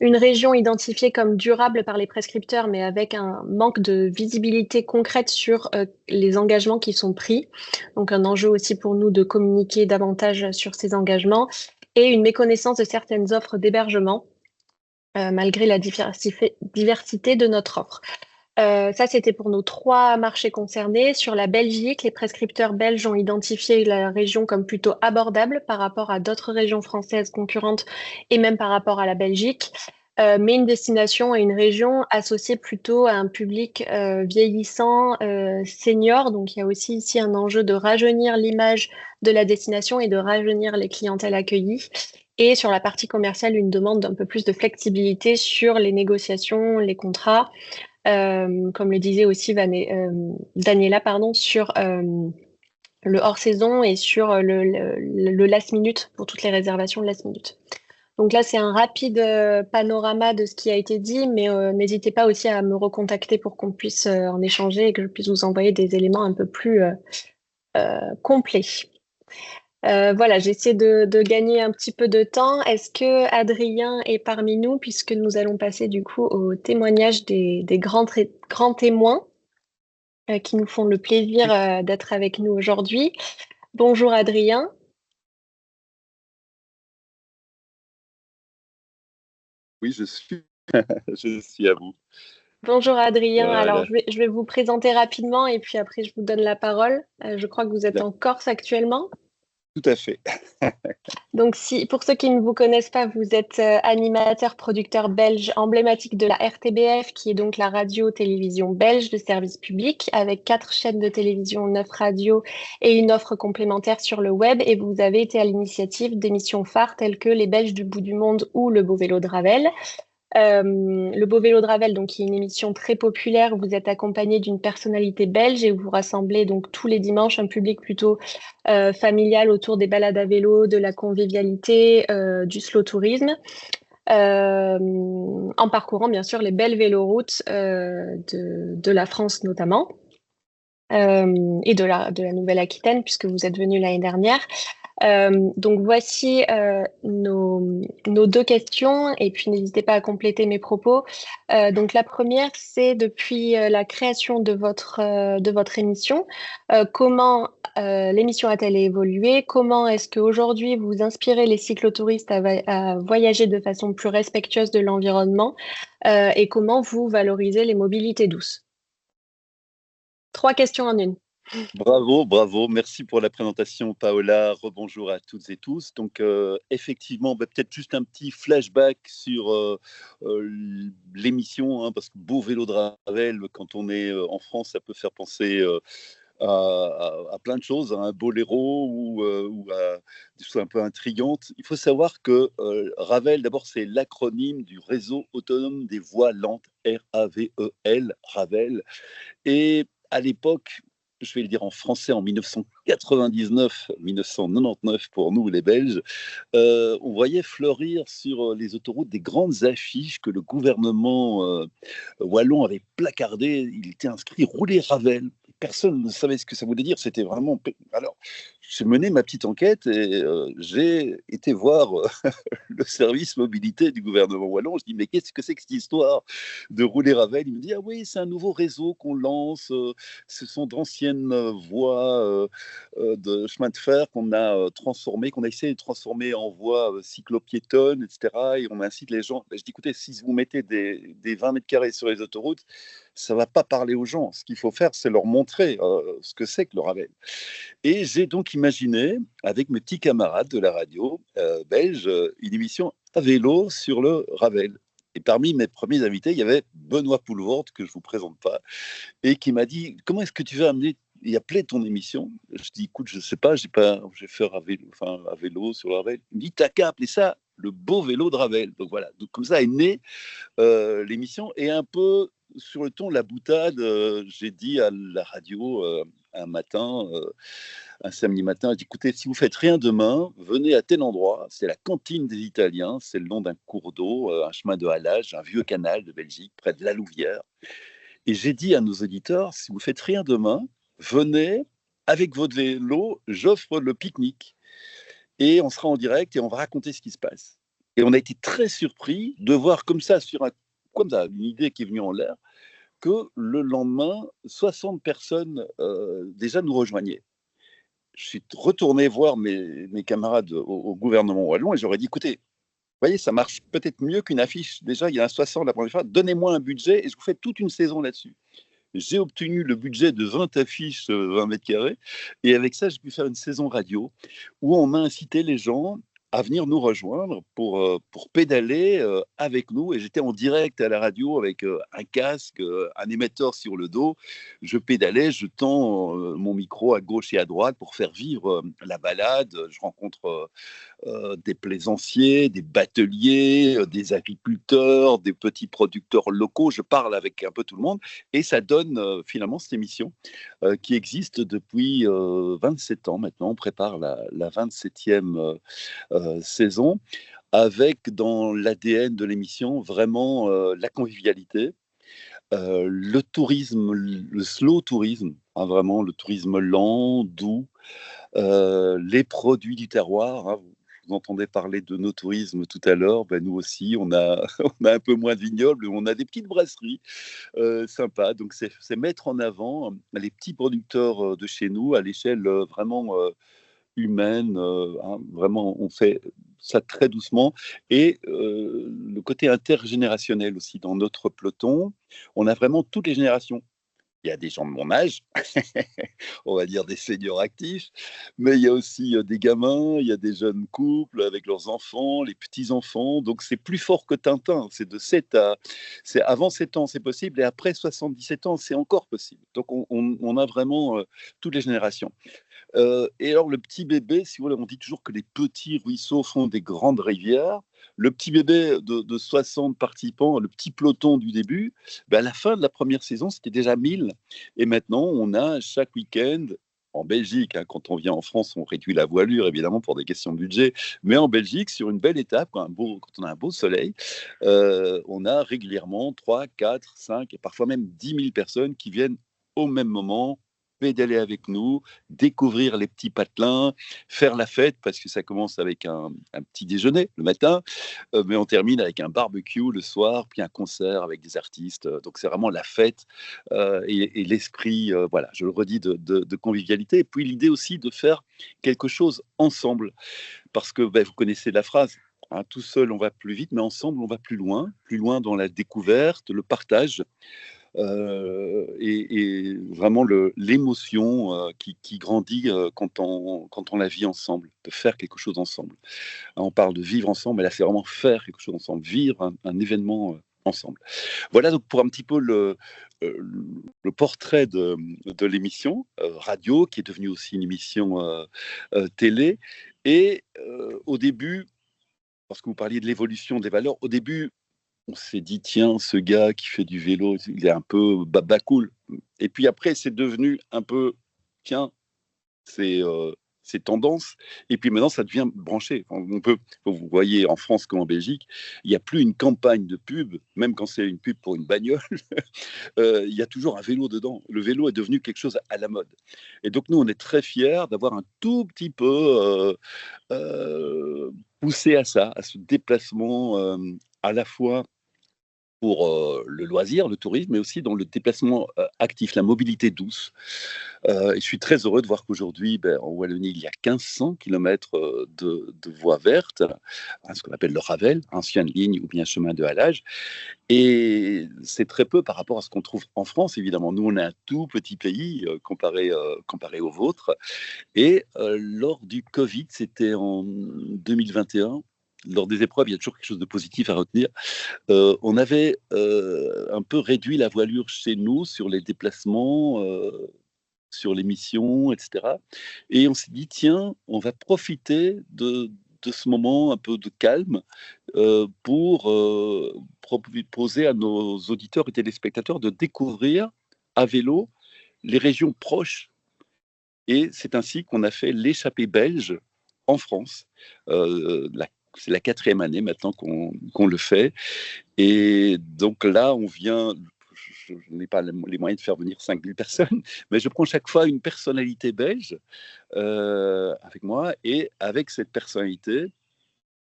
Une région identifiée comme durable par les prescripteurs, mais avec un manque de visibilité concrète sur les engagements qui sont pris. Donc un enjeu aussi pour nous de communiquer davantage sur ces engagements et une méconnaissance de certaines offres d'hébergement, malgré la diversité de notre offre. Ça, c'était pour nos 3 marchés concernés. Sur la Belgique, les prescripteurs belges ont identifié la région comme plutôt abordable par rapport à d'autres régions françaises concurrentes et même par rapport à la Belgique. Mais une destination et une région associée plutôt à un public vieillissant, senior. Donc, il y a aussi ici un enjeu de rajeunir l'image de la destination et de rajeunir les clientèles accueillies. Et sur la partie commerciale, une demande d'un peu plus de flexibilité sur les négociations, les contrats. Comme le disait aussi Daniela, sur le hors-saison et sur le last minute pour toutes les réservations de last minute. Donc là, c'est un rapide panorama de ce qui a été dit, mais n'hésitez pas aussi à me recontacter pour qu'on puisse en échanger et que je puisse vous envoyer des éléments un peu plus complets. Voilà, j'essaie de gagner un petit peu de temps. Est-ce que Adrien est parmi nous, puisque nous allons passer du coup au témoignage des grands témoins qui nous font le plaisir d'être avec nous aujourd'hui. Bonjour Adrien. Oui, je suis à vous. Bonjour Adrien. Voilà. Alors, je vais vous présenter rapidement et puis après, je vous donne la parole. Je crois que vous êtes en Corse actuellement. Tout à fait. Donc, pour ceux qui ne vous connaissent pas, vous êtes animateur, producteur belge emblématique de la RTBF, qui est donc la radio-télévision belge de service public, avec 4 chaînes de télévision, 9 radios et une offre complémentaire sur le web. Et vous avez été à l'initiative d'émissions phares telles que Les Belges du bout du monde ou Le Beau Vélo de Ravel. Le Beau Vélo de Ravel, donc, qui est une émission très populaire. Vous êtes accompagné d'une personnalité belge et vous rassemblez donc tous les dimanches un public plutôt familial autour des balades à vélo, de la convivialité, du slow tourisme, en parcourant bien sûr les belles véloroutes de la France notamment. Et de la Nouvelle-Aquitaine, puisque vous êtes venu l'année dernière. Donc voici nos deux questions, et puis n'hésitez pas à compléter mes propos. Donc la première, c'est depuis la création de votre émission, comment l'émission a-t-elle évolué? Comment est-ce qu'aujourd'hui vous inspirez les cyclotouristes à voyager de façon plus respectueuse de l'environnement, et comment vous valorisez les mobilités douces? 3 questions en une. Bravo, bravo. Merci pour la présentation, Paola. Rebonjour à toutes et tous. Donc, effectivement, peut-être juste un petit flashback sur l'émission, hein, parce que Beau Vélo de Ravel, quand on est en France, ça peut faire penser à plein de choses, à un boléro ou à des choses un peu intrigantes. Il faut savoir que Ravel, d'abord, c'est l'acronyme du Réseau autonome des voies lentes, RAVEL, Ravel. Et à l'époque, je vais le dire en français, en 1999 pour nous les Belges, on voyait fleurir sur les autoroutes des grandes affiches que le gouvernement wallon avait placardées. Il était inscrit rouler Ravel. Personne ne savait ce que ça voulait dire. C'était vraiment. Alors, j'ai mené ma petite enquête et j'ai été voir le service mobilité du gouvernement wallon. Je dis, mais qu'est-ce que c'est que cette histoire de rouler Ravel? Il me dit, ah oui, c'est un nouveau réseau qu'on lance. Ce sont d'anciennes voies de chemin de fer qu'on a transformées, qu'on a essayé de transformer en voies cyclo-piétonnes, etc. Et on incite les gens. Je dis, écoutez, si vous mettez des 20 mètres carrés sur les autoroutes, ça ne va pas parler aux gens. Ce qu'il faut faire, c'est leur montrer ce que c'est que le Ravel. Et j'ai donc imaginé, avec mes petits camarades de la radio belge, une émission à vélo sur le Ravel. Et parmi mes premiers invités, il y avait Benoît Poulvorde, que je ne vous présente pas, et qui m'a dit, comment est-ce que tu veux amener et appeler ton émission? Je dis, écoute, je ne sais pas, j'ai fait à vélo sur le Ravel. Il me dit, t'as qu'à appeler ça le Beau Vélo de Ravel. Donc voilà, donc, comme ça est née l'émission. Et un peu sur le ton de la boutade, j'ai dit à la radio un matin, un samedi matin, j'ai dit, écoutez, si vous faites rien demain, venez à tel endroit, c'est la cantine des Italiens, c'est le nom d'un cours d'eau, un chemin de halage, un vieux canal de Belgique, près de la Louvière. Et j'ai dit à nos auditeurs, si vous faites rien demain, venez avec votre vélo, j'offre le pique-nique. Et on sera en direct et on va raconter ce qui se passe. Et on a été très surpris de voir comme ça, une idée qui est venue en l'air, que le lendemain, 60 personnes déjà nous rejoignaient. Je suis retourné voir mes camarades au gouvernement wallon et j'aurais dit, écoutez, vous voyez, ça marche peut-être mieux qu'une affiche. Déjà, il y a un 60 la première fois. Donnez-moi un budget et je vous fais toute une saison là-dessus. J'ai obtenu le budget de 20 affiches, 20 mètres carrés. Et avec ça, j'ai pu faire une saison radio où on a incité les gens à venir nous rejoindre pour pédaler avec nous. Et j'étais en direct à la radio avec un casque, un émetteur sur le dos. Je pédalais, je tends mon micro à gauche et à droite pour faire vivre la balade. Je rencontre des plaisanciers, des bateliers, des agriculteurs, des petits producteurs locaux. Je parle avec un peu tout le monde et ça donne finalement cette émission qui existe depuis 27 ans maintenant. On prépare la 27e saison avec dans l'ADN de l'émission vraiment la convivialité, le tourisme, le slow tourisme, hein, vraiment le tourisme lent, doux, les produits du terroir. Hein, vous entendez parler de no tourisme tout à l'heure, ben nous aussi, on a, on a un peu moins de vignobles, on a des petites brasseries sympas. Donc, c'est mettre en avant les petits producteurs de chez nous à l'échelle vraiment humaine. Hein, vraiment, on fait ça très doucement. Et le côté intergénérationnel aussi dans notre peloton, on a vraiment toutes les générations. Il y a des gens de mon âge, on va dire des seniors actifs, mais il y a aussi des gamins, il y a des jeunes couples avec leurs enfants, les petits-enfants. Donc, c'est plus fort que Tintin. C'est de 7 à... C'est avant 7 ans, c'est possible, et après 77 ans, c'est encore possible. Donc, on a vraiment toutes les générations. Et alors, le petit bébé, si vous voulez, on dit toujours que les petits ruisseaux font des grandes rivières. Le petit bébé de 60 participants, le petit peloton du début, ben à la fin de la première saison, c'était déjà 1000. Et maintenant, on a chaque week-end, en Belgique, hein, quand on vient en France, on réduit la voilure, évidemment, pour des questions de budget. Mais en Belgique, sur une belle étape, quand on a un beau soleil, on a régulièrement 3, 4, 5 et parfois même 10 000 personnes qui viennent au même moment pédaler avec nous, découvrir les petits patelins, faire la fête, parce que ça commence avec un petit déjeuner le matin, mais on termine avec un barbecue le soir, puis un concert avec des artistes. Donc c'est vraiment la fête et l'esprit, voilà, je le redis, de convivialité. Et puis l'idée aussi de faire quelque chose ensemble, parce que ben, vous connaissez la phrase. Hein, tout seul, on va plus vite, mais ensemble, on va plus loin dans la découverte, le partage. Et vraiment l'émotion qui grandit quand on la vit ensemble, de faire quelque chose ensemble. Hein, on parle de vivre ensemble, mais là, c'est vraiment faire quelque chose ensemble, vivre un événement ensemble. Voilà donc pour un petit peu le portrait de l'émission radio, qui est devenue aussi une émission télé. Et au début, parce que vous parliez de l'évolution des valeurs, au début, on s'est dit, tiens, ce gars qui fait du vélo, il est un peu baba cool. Et puis après, c'est devenu un peu, tiens, c'est tendance. Et puis maintenant, ça devient branché. On peut, vous voyez, en France comme en Belgique, il n'y a plus une campagne de pub, même quand c'est une pub pour une bagnole, il y a toujours un vélo dedans. Le vélo est devenu quelque chose à la mode. Et donc, nous, on est très fiers d'avoir un tout petit peu poussé à ça, à ce déplacement à la fois pour le loisir, le tourisme, mais aussi dans le déplacement actif, la mobilité douce. Et je suis très heureux de voir qu'aujourd'hui, ben, en Wallonie, il y a 1500 km de voies vertes, hein, ce qu'on appelle le Ravel, ancienne ligne ou bien chemin de halage. Et c'est très peu par rapport à ce qu'on trouve en France, évidemment. Nous, on est un tout petit pays comparé au vôtre. Et lors du Covid, c'était en 2021, lors des épreuves, il y a toujours quelque chose de positif à retenir. On avait un peu réduit la voilure chez nous sur les déplacements, sur les missions, etc. Et on s'est dit, tiens, on va profiter de ce moment un peu de calme pour proposer à nos auditeurs et téléspectateurs de découvrir à vélo les régions proches. Et c'est ainsi qu'on a fait l'échappée belge en France. C'est la 4e année maintenant qu'on le fait. Et donc là, on vient, je n'ai pas les moyens de faire venir 5000 personnes, mais je prends chaque fois une personnalité belge avec moi, et avec cette personnalité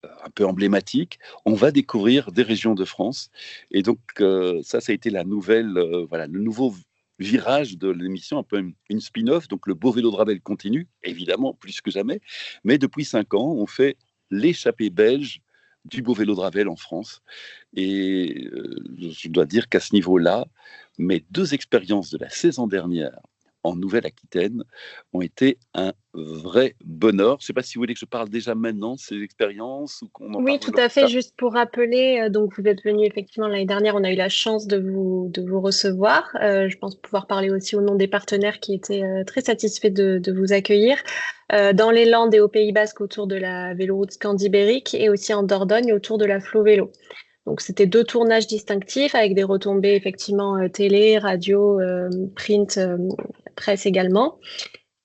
un peu emblématique, on va découvrir des régions de France. Et donc ça a été la nouvelle, voilà, le nouveau virage de l'émission, un peu une spin-off. Donc le beau vélo de Ravel continue, évidemment, plus que jamais, mais depuis 5 ans, on fait l'échappée belge du beau vélo de Ravel en France. Et je dois dire qu'à ce niveau-là, mes 2 expériences de la saison dernière en Nouvelle-Aquitaine ont été un vrai bonheur. Je ne sais pas si vous voulez que je parle déjà maintenant de ces expériences ou qu'on en Oui, parle tout plus à fait. tard. Juste pour rappeler, donc vous êtes venu effectivement l'année dernière, on a eu la chance de vous recevoir. Je pense pouvoir parler aussi au nom des partenaires qui étaient très satisfaits de vous accueillir dans les Landes et au Pays Basque autour de la véloroute scandibérique et aussi en Dordogne autour de la Flo Vélo. Donc c'était 2 tournages distinctifs avec des retombées effectivement télé, radio, print, presse également.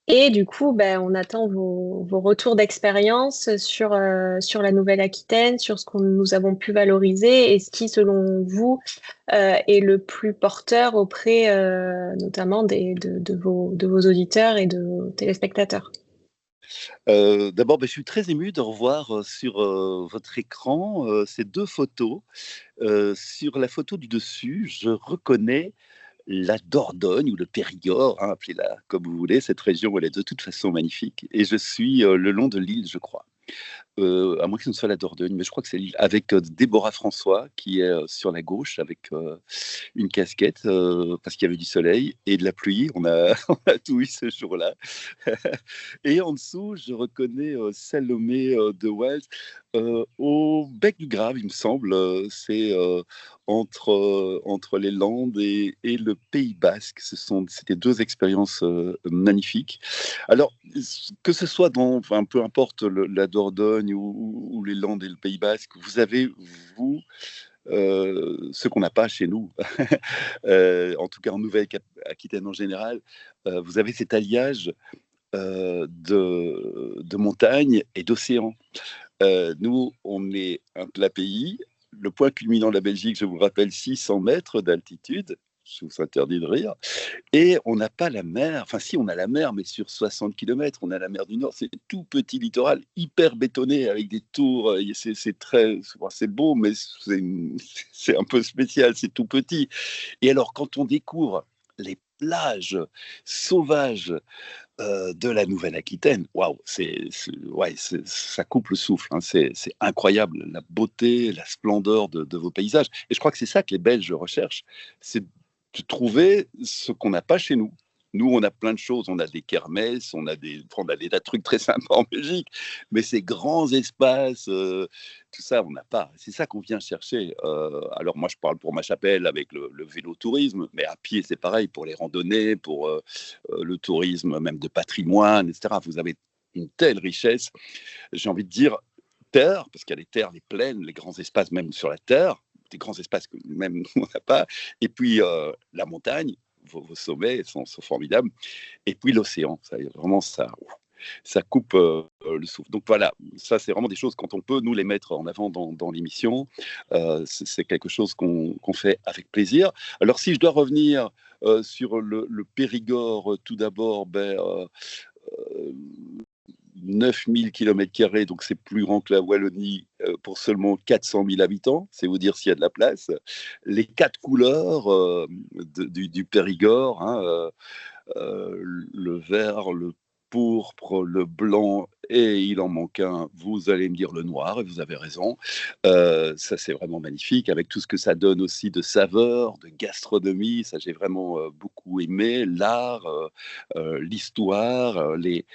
Et du coup, ben, on attend vos retours d'expérience sur la Nouvelle-Aquitaine, sur ce que nous avons pu valoriser et ce qui, selon vous, est le plus porteur auprès notamment de vos auditeurs et de vos téléspectateurs. D'abord, je suis très ému de revoir sur votre écran ces 2 photos. Sur la photo du dessus, je reconnais la Dordogne ou le Périgord, hein, appelez-la comme vous voulez, cette région, elle est de toute façon magnifique. Et je suis le long de l'île, je crois. À moins que ce ne soit la Dordogne, mais je crois que c'est l'île, avec Déborah François, qui est sur la gauche, avec une casquette, parce qu'il y avait du soleil et de la pluie. On a, on a tout eu ce jour-là. Et en dessous, je reconnais Salomé de Wells, au Bec du Grave, il me semble. C'est entre les Landes et le Pays Basque. C'était deux expériences magnifiques. Alors, que ce soit enfin, peu importe la Dordogne ou les Landes et le Pays Basque, vous avez, vous, ce qu'on n'a pas chez nous, en tout cas en Nouvelle-Aquitaine en général, vous avez cet alliage de montagne et d'océan. Nous, on est un plat pays. Le point culminant de la Belgique, je vous rappelle, 600 mètres d'altitude. Je vous interdis de rire. Et on n'a pas la mer. Enfin, si, on a la mer, mais sur 60 km. On a la mer du Nord. C'est tout petit littoral, hyper bétonné, avec des tours. C'est beau, mais c'est un peu spécial. C'est tout petit. Et alors, quand on découvre les plages sauvages de la Nouvelle-Aquitaine, waouh, ça coupe le souffle, hein, c'est incroyable, la beauté, la splendeur de vos paysages. Et je crois que c'est ça que les Belges recherchent, c'est de trouver ce qu'on n'a pas chez nous. Nous, on a plein de choses, on a des kermesses, on a des tas de trucs très sympas en Belgique, mais ces grands espaces, tout ça, on n'a pas. C'est ça qu'on vient chercher. Alors moi, je parle pour ma chapelle avec le vélo-tourisme, mais à pied, c'est pareil, pour les randonnées, pour le tourisme même de patrimoine, etc. Vous avez une telle richesse, j'ai envie de dire, terre, parce qu'il y a les terres, les plaines, les grands espaces même sur la terre, des grands espaces que même on n'a pas, et puis la montagne, vos sommets sont formidables. Et puis l'océan, vraiment, ça coupe le souffle. Donc voilà, ça c'est vraiment des choses, quand on peut nous les mettre en avant dans l'émission, c'est quelque chose qu'on fait avec plaisir. Alors si je dois revenir sur le Périgord, tout d'abord, 9000 km², donc c'est plus grand que la Wallonie pour seulement 400 000 habitants, c'est vous dire s'il y a de la place. Les 4 couleurs du Périgord, hein, le vert, le pourpre, le blanc, et il en manque un, vous allez me dire le noir, et vous avez raison. Ça, c'est vraiment magnifique, avec tout ce que ça donne aussi de saveurs, de gastronomie, ça j'ai vraiment beaucoup aimé, l'art, l'histoire, les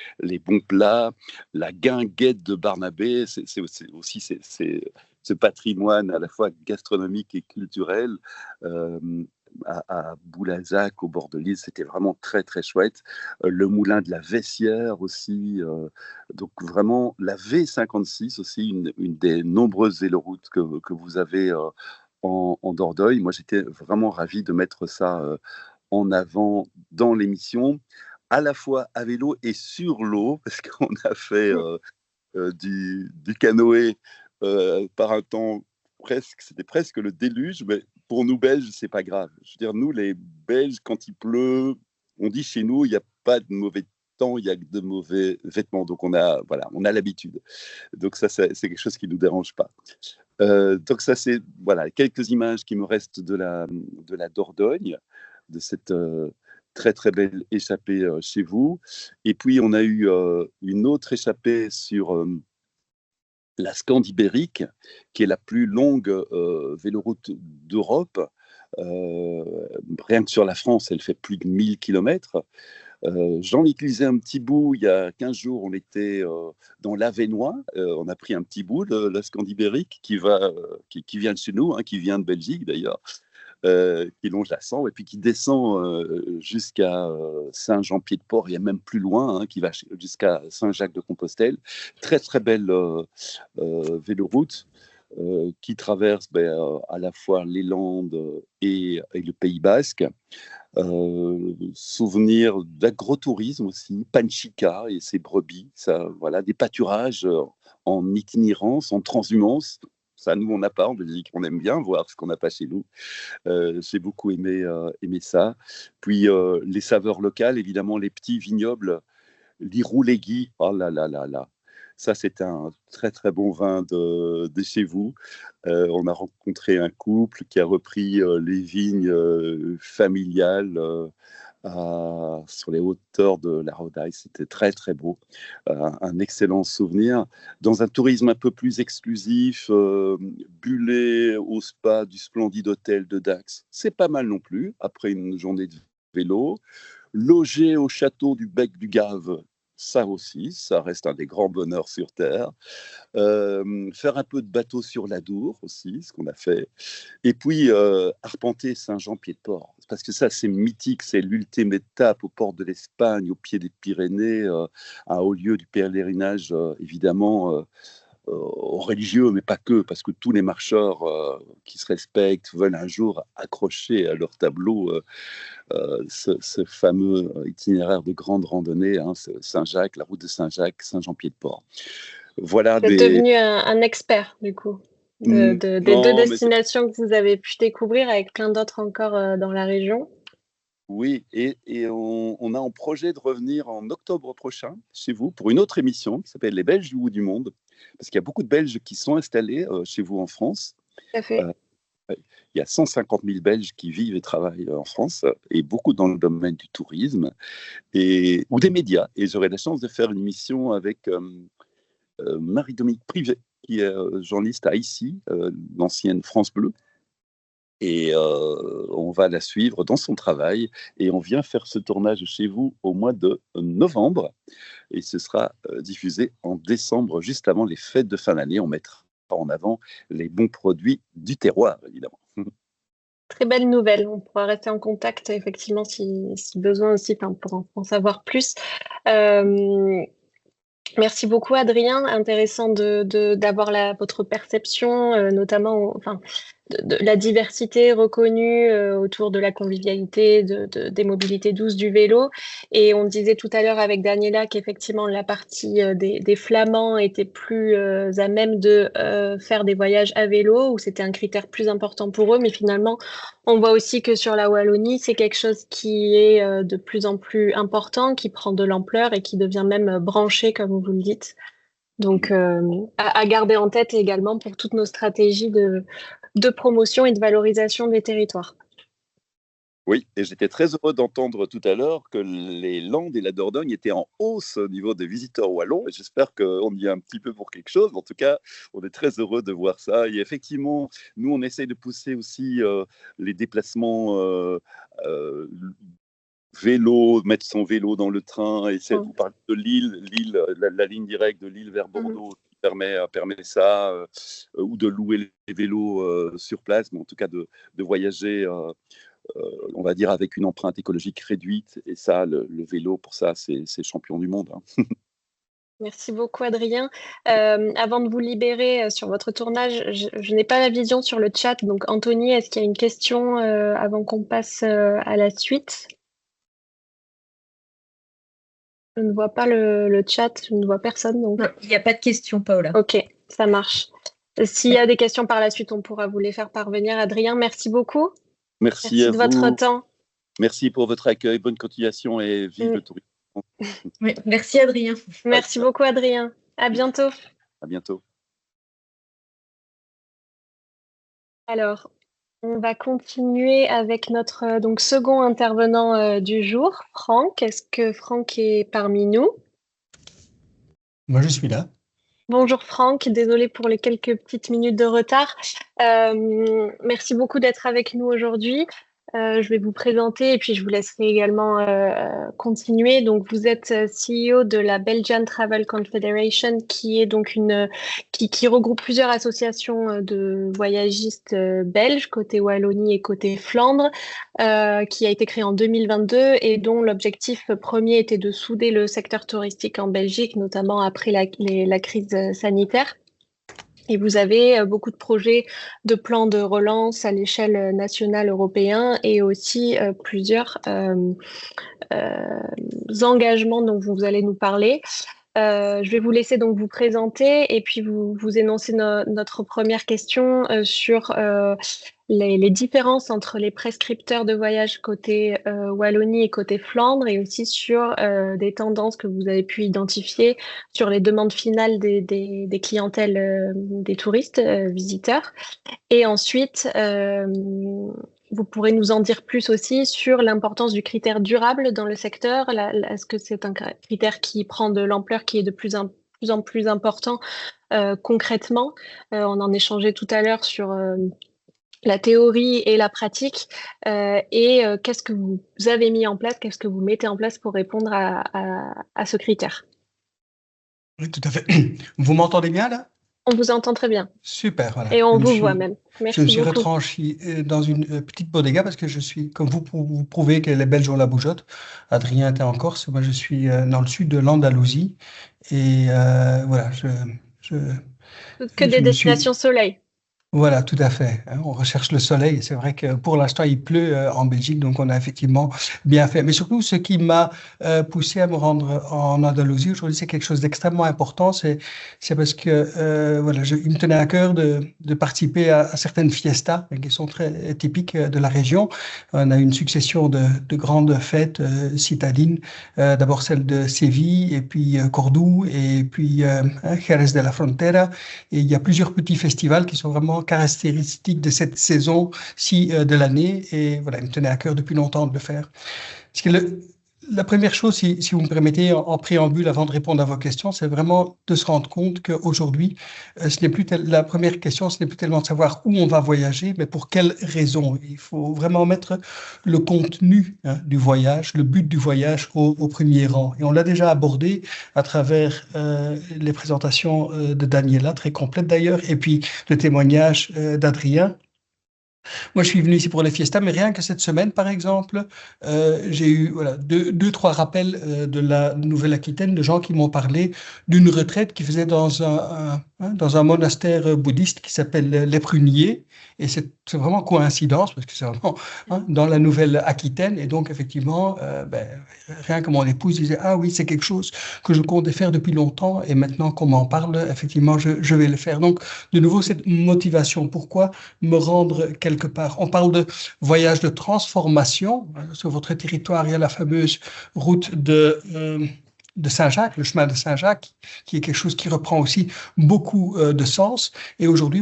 bons plats, la guinguette de Barnabé, c'est aussi ce patrimoine à la fois gastronomique et culturel. Euh, à Boulazac, au bord de l'île, c'était vraiment très très chouette. Le moulin de la Vessière aussi, donc vraiment la V56 aussi, une des nombreuses véloroutes que vous avez en Dordogne. Moi, j'étais vraiment ravi de mettre ça en avant dans l'émission, à la fois à vélo et sur l'eau, parce qu'on a fait du canoë par un temps c'était presque le déluge, mais pour nous Belges, c'est pas grave. Je veux dire, nous les Belges, quand il pleut, on dit chez nous, il n'y a pas de mauvais temps, il y a que de mauvais vêtements. Donc on a l'habitude. Donc ça, c'est quelque chose qui nous dérange pas. Donc ça, c'est voilà quelques images qui me restent de la Dordogne, de cette très très belle échappée chez vous. Et puis on a eu une autre échappée sur la Scandibérique, qui est la plus longue véloroute d'Europe. Rien que sur la France, elle fait plus de 1000 km. J'en ai utilisé un petit bout il y a 15 jours. On était dans l'Avesnois. On a pris un petit bout de la Scandibérique qui vient de chez nous, hein, qui vient de Belgique d'ailleurs. Qui longe la Sambre et puis qui descend jusqu'à Saint-Jean-Pied-de-Port, et même plus loin, hein, qui va jusqu'à Saint-Jacques-de-Compostelle. Très très belle véloroute qui traverse à la fois les Landes et le Pays Basque. Souvenir d'agrotourisme aussi, Panchica et ses brebis, ça, voilà, des pâturages en itinérance, en transhumance. Ça, nous, on n'a pas en Belgique. On aime bien voir ce qu'on n'a pas chez nous. J'ai beaucoup aimé ça. Puis les saveurs locales, évidemment, les petits vignobles, l'Irouléguy. Oh là là là là. Ça, c'est un très très bon vin de chez vous. On a rencontré un couple qui a repris les vignes familiales sur les hauteurs de la Rodaille. C'était très très beau. Un excellent souvenir. Dans un tourisme un peu plus exclusif, bullé au spa du splendide hôtel de Dax. C'est pas mal non plus, après une journée de vélo. Logé au château du Bec du Gave. ça aussi, ça reste un des grands bonheurs sur Terre. Faire un peu de bateau sur l'Adour aussi, ce qu'on a fait. Et puis, arpenter Saint-Jean-Pied-de-Port. Parce que ça, c'est mythique, c'est l'ultime étape au port de l'Espagne, au pied des Pyrénées, un haut lieu du pèlerinage, évidemment, aux religieux, mais pas que, parce que tous les marcheurs qui se respectent veulent un jour accrocher à leur tableau ce fameux itinéraire de grande randonnée, hein, Saint-Jacques, la route de Saint-Jacques, Saint-Jean-Pied-de-Port. Voilà Vous êtes des... devenu un expert, du coup, des deux Non, mais destinations que vous avez pu découvrir avec plein d'autres encore dans la région. oui, et on a en projet de revenir en octobre prochain chez vous pour une autre émission qui s'appelle Les Belges du bout du monde, parce qu'il y a beaucoup de Belges qui sont installés chez vous en France. Tout à fait. Il y a 150 000 Belges qui vivent et travaillent en France, et beaucoup dans le domaine du tourisme ou des médias. Et j'aurai la chance de faire une émission avec Marie-Dominique Privet, qui est journaliste à ici, l'ancienne France Bleu. Et on va la suivre dans son travail. Et on vient faire ce tournage chez vous au mois de novembre. Et ce sera diffusé en décembre, juste avant les fêtes de fin d'année. On mettra en avant les bons produits du terroir, évidemment. Très belle nouvelle. On pourra rester en contact, effectivement, si besoin aussi, pour en savoir plus. Merci beaucoup, Adrien. Intéressant d'avoir votre perception, notamment, de la diversité reconnue autour de la convivialité, des mobilités douces du vélo. Et on disait tout à l'heure avec Daniela qu'effectivement la partie des Flamands était plus à même de faire des voyages à vélo, où c'était un critère plus important pour eux. Mais finalement, on voit aussi que sur la Wallonie, c'est quelque chose qui est de plus en plus important, qui prend de l'ampleur et qui devient même branché, comme vous le dites. Donc, à garder en tête également pour toutes nos stratégies de promotion et de valorisation des territoires. Oui, et j'étais très heureux d'entendre tout à l'heure que les Landes et la Dordogne étaient en hausse au niveau des visiteurs wallons. Et j'espère qu'on y est un petit peu pour quelque chose. En tout cas, on est très heureux de voir ça. Et effectivement, nous, on essaye de pousser aussi les déplacements vélo, mettre son vélo dans le train. Et vous parlez de Lille, la ligne directe de Lille vers Bordeaux qui permet ça, ou de louer les vélos sur place, mais en tout cas de voyager. On va dire avec une empreinte écologique réduite, et ça, le vélo, pour ça, c'est champion du monde. Hein. Merci beaucoup, Adrien. Avant de vous libérer sur votre tournage, je n'ai pas la vision sur le chat, donc Anthony, est-ce qu'il y a une question avant qu'on passe à la suite? Je ne vois pas le chat, je ne vois personne. Donc... Non, il n'y a pas de questions, Paola. Ok, ça marche. S'il y a des questions par la suite, on pourra vous les faire parvenir. Adrien, merci beaucoup. Merci à de votre temps. Merci pour votre accueil. Bonne continuation et vive le tourisme. Oui, merci, Adrien. Merci beaucoup, Adrien. À bientôt. À bientôt. Alors, on va continuer avec notre second intervenant du jour, Franck. Est-ce que Franck est parmi nous? Moi, je suis là. Bonjour Franck, désolée pour les quelques petites minutes de retard. Merci beaucoup d'être avec nous aujourd'hui. Je vais vous présenter et puis je vous laisserai également continuer. Donc, vous êtes CEO de la Belgian Travel Confederation, qui est donc qui regroupe plusieurs associations de voyagistes belges, côté Wallonie et côté Flandre, qui a été créée en 2022 et dont l'objectif premier était de souder le secteur touristique en Belgique, notamment après la crise sanitaire. Et vous avez beaucoup de projets de plans de relance à l'échelle nationale européenne et aussi plusieurs engagements dont vous allez nous parler. Je vais vous laisser donc vous présenter et puis vous énoncer notre première question sur les différences entre les prescripteurs de voyage côté Wallonie et côté Flandre, et aussi sur des tendances que vous avez pu identifier sur les demandes finales des clientèles des touristes visiteurs. Et ensuite, vous pourrez nous en dire plus aussi sur l'importance du critère durable dans le secteur. Est-ce que c'est un critère qui prend de l'ampleur, qui est de plus en plus important concrètement? On en échangeait tout à l'heure sur la théorie et la pratique, qu'est-ce que vous avez mis en place, qu'est-ce que vous mettez en place pour répondre à ce critère. Oui, tout à fait. Vous m'entendez bien là? On vous entend très bien. Super, voilà. Et on vous voit même. Je me Merci suis beaucoup. retranché dans une petite bodega parce que je suis, comme vous prouvez que les Belges ont la bougeotte. Adrien était en Corse, moi je suis dans le sud de l'Andalousie. Et voilà, Que des je me suis. destinations soleil. Voilà, tout à fait. On recherche le soleil. C'est vrai que pour l'instant, il pleut en Belgique, donc on a effectivement bien fait. Mais surtout, ce qui m'a poussé à me rendre en Andalousie aujourd'hui, c'est quelque chose d'extrêmement important. C'est parce que voilà, il me tenait à cœur de participer à certaines fiestas qui sont très typiques de la région. On a une succession de grandes fêtes citadines. D'abord celle de Séville, et puis Cordoue, et puis Jerez de la Frontera. Et il y a plusieurs petits festivals qui sont vraiment caractéristiques de cette saison-ci de l'année. Et voilà, il me tenait à cœur depuis longtemps de le faire. Parce que la première chose, si vous me permettez, en préambule, avant de répondre à vos questions, c'est vraiment de se rendre compte qu'aujourd'hui, la première question, ce n'est plus tellement de savoir où on va voyager, mais pour quelles raisons. Il faut vraiment mettre le contenu du voyage, le but du voyage au premier rang. Et on l'a déjà abordé à travers les présentations de Daniela, très complètes d'ailleurs, et puis le témoignage d'Adrien. Moi, je suis venu ici pour les fiestas, mais rien que cette semaine, par exemple, j'ai eu voilà, trois rappels de la Nouvelle-Aquitaine, de gens qui m'ont parlé d'une retraite qu'ils faisaient dans un monastère bouddhiste qui s'appelle les Pruniers. Et c'est vraiment coïncidence, parce que c'est vraiment dans la Nouvelle-Aquitaine. Et donc, effectivement, rien que mon épouse disait, ah oui, c'est quelque chose que je comptais faire depuis longtemps. Et maintenant qu'on m'en parle, effectivement, je vais le faire. Donc, de nouveau, cette motivation. Pourquoi me rendre quelque part? On parle de voyage de transformation. Sur votre territoire, il y a la fameuse route de Saint-Jacques, le chemin de Saint-Jacques, qui est quelque chose qui reprend aussi beaucoup de sens. Et aujourd'hui,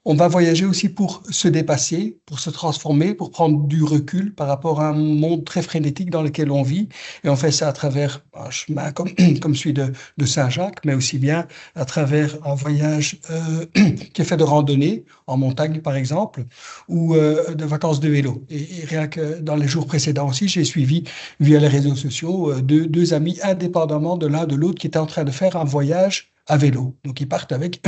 on va voyager aussi pour se dépasser, pour se transformer, pour prendre du recul par rapport à un monde très frénétique dans lequel on vit. Et on fait ça à travers un chemin comme celui de Saint-Jacques, mais aussi bien à travers un voyage qui est fait de randonnée, en montagne par exemple, ou de vacances de vélo. Et rien que dans les jours précédents aussi, j'ai suivi via les réseaux sociaux deux amis indépendamment de l'un de l'autre qui étaient en train de faire un voyage à vélo. Donc, ils partent avec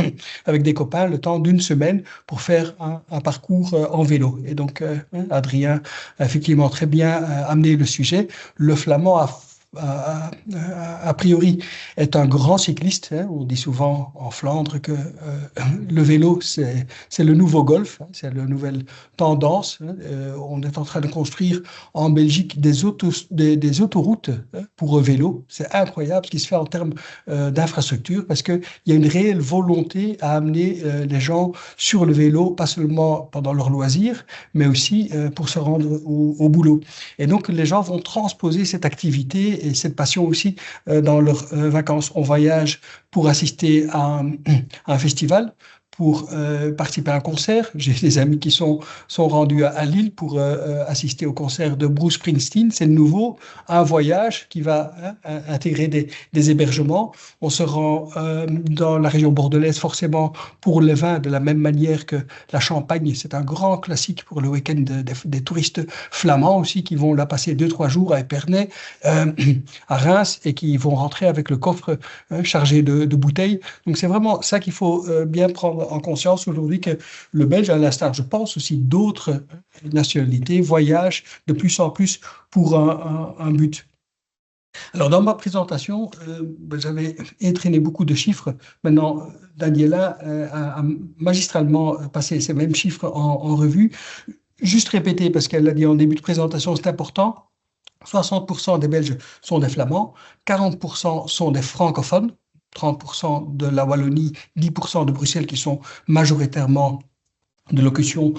des copains le temps d'une semaine pour faire un parcours en vélo. Et donc, Adrien a effectivement très bien amené le sujet. Le Flamand a priori, est un grand cycliste. On dit souvent en Flandre que le vélo, c'est le nouveau golf, c'est la nouvelle tendance. On est en train de construire en Belgique des autoroutes pour vélo. C'est incroyable ce qui se fait en termes d'infrastructure parce qu'il y a une réelle volonté à amener les gens sur le vélo, pas seulement pendant leur loisir, mais aussi pour se rendre au boulot. Et donc, les gens vont transposer cette activité et cette passion aussi dans leurs vacances. On voyage pour assister à un festival, pour participer à un concert. J'ai des amis qui sont rendus à Lille pour assister au concert de Bruce Springsteen. C'est nouveau, un voyage qui va intégrer des hébergements. On se rend dans la région bordelaise forcément pour le vin de la même manière que la Champagne. C'est un grand classique pour le week-end des touristes flamands aussi qui vont là passer 2-3 jours à Épernay, à Reims et qui vont rentrer avec le coffre chargé de bouteilles. Donc c'est vraiment ça qu'il faut bien prendre en conscience aujourd'hui que le Belge, à l'instar, je pense aussi d'autres nationalités, voyage de plus en plus pour un but. Alors, dans ma présentation, j'avais entraîné beaucoup de chiffres. Maintenant, Daniela a magistralement passé ces mêmes chiffres en revue. Juste répéter, parce qu'elle l'a dit en début de présentation, c'est important. 60% des Belges sont des Flamands, 40% sont des francophones, 30% de la Wallonie, 10% de Bruxelles qui sont majoritairement de locution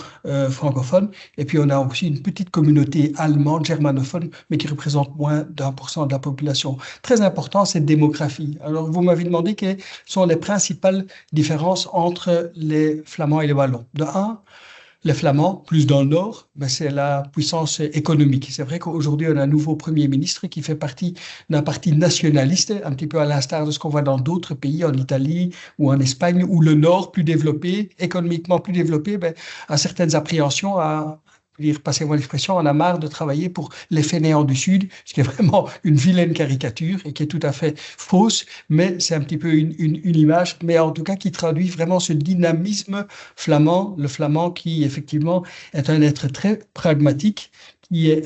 francophone. Et puis, on a aussi une petite communauté allemande, germanophone, mais qui représente moins d'1% de la population. Très important, cette démographie. Alors, vous m'avez demandé quelles sont les principales différences entre les Flamands et les Wallons. De un, Les Flamands, plus dans le nord, ben c'est la puissance économique. C'est vrai qu'aujourd'hui, on a un nouveau Premier ministre qui fait partie d'un parti nationaliste, un petit peu à l'instar de ce qu'on voit dans d'autres pays, en Italie ou en Espagne, où le nord, plus développé, économiquement plus développé, ben, a certaines appréhensions à dire, passez-moi l'expression, on a marre de travailler pour les fainéants du Sud, ce qui est vraiment une vilaine caricature et qui est tout à fait fausse, mais c'est un petit peu une image, mais en tout cas qui traduit vraiment ce dynamisme flamand, le flamand qui effectivement est un être très pragmatique, qui est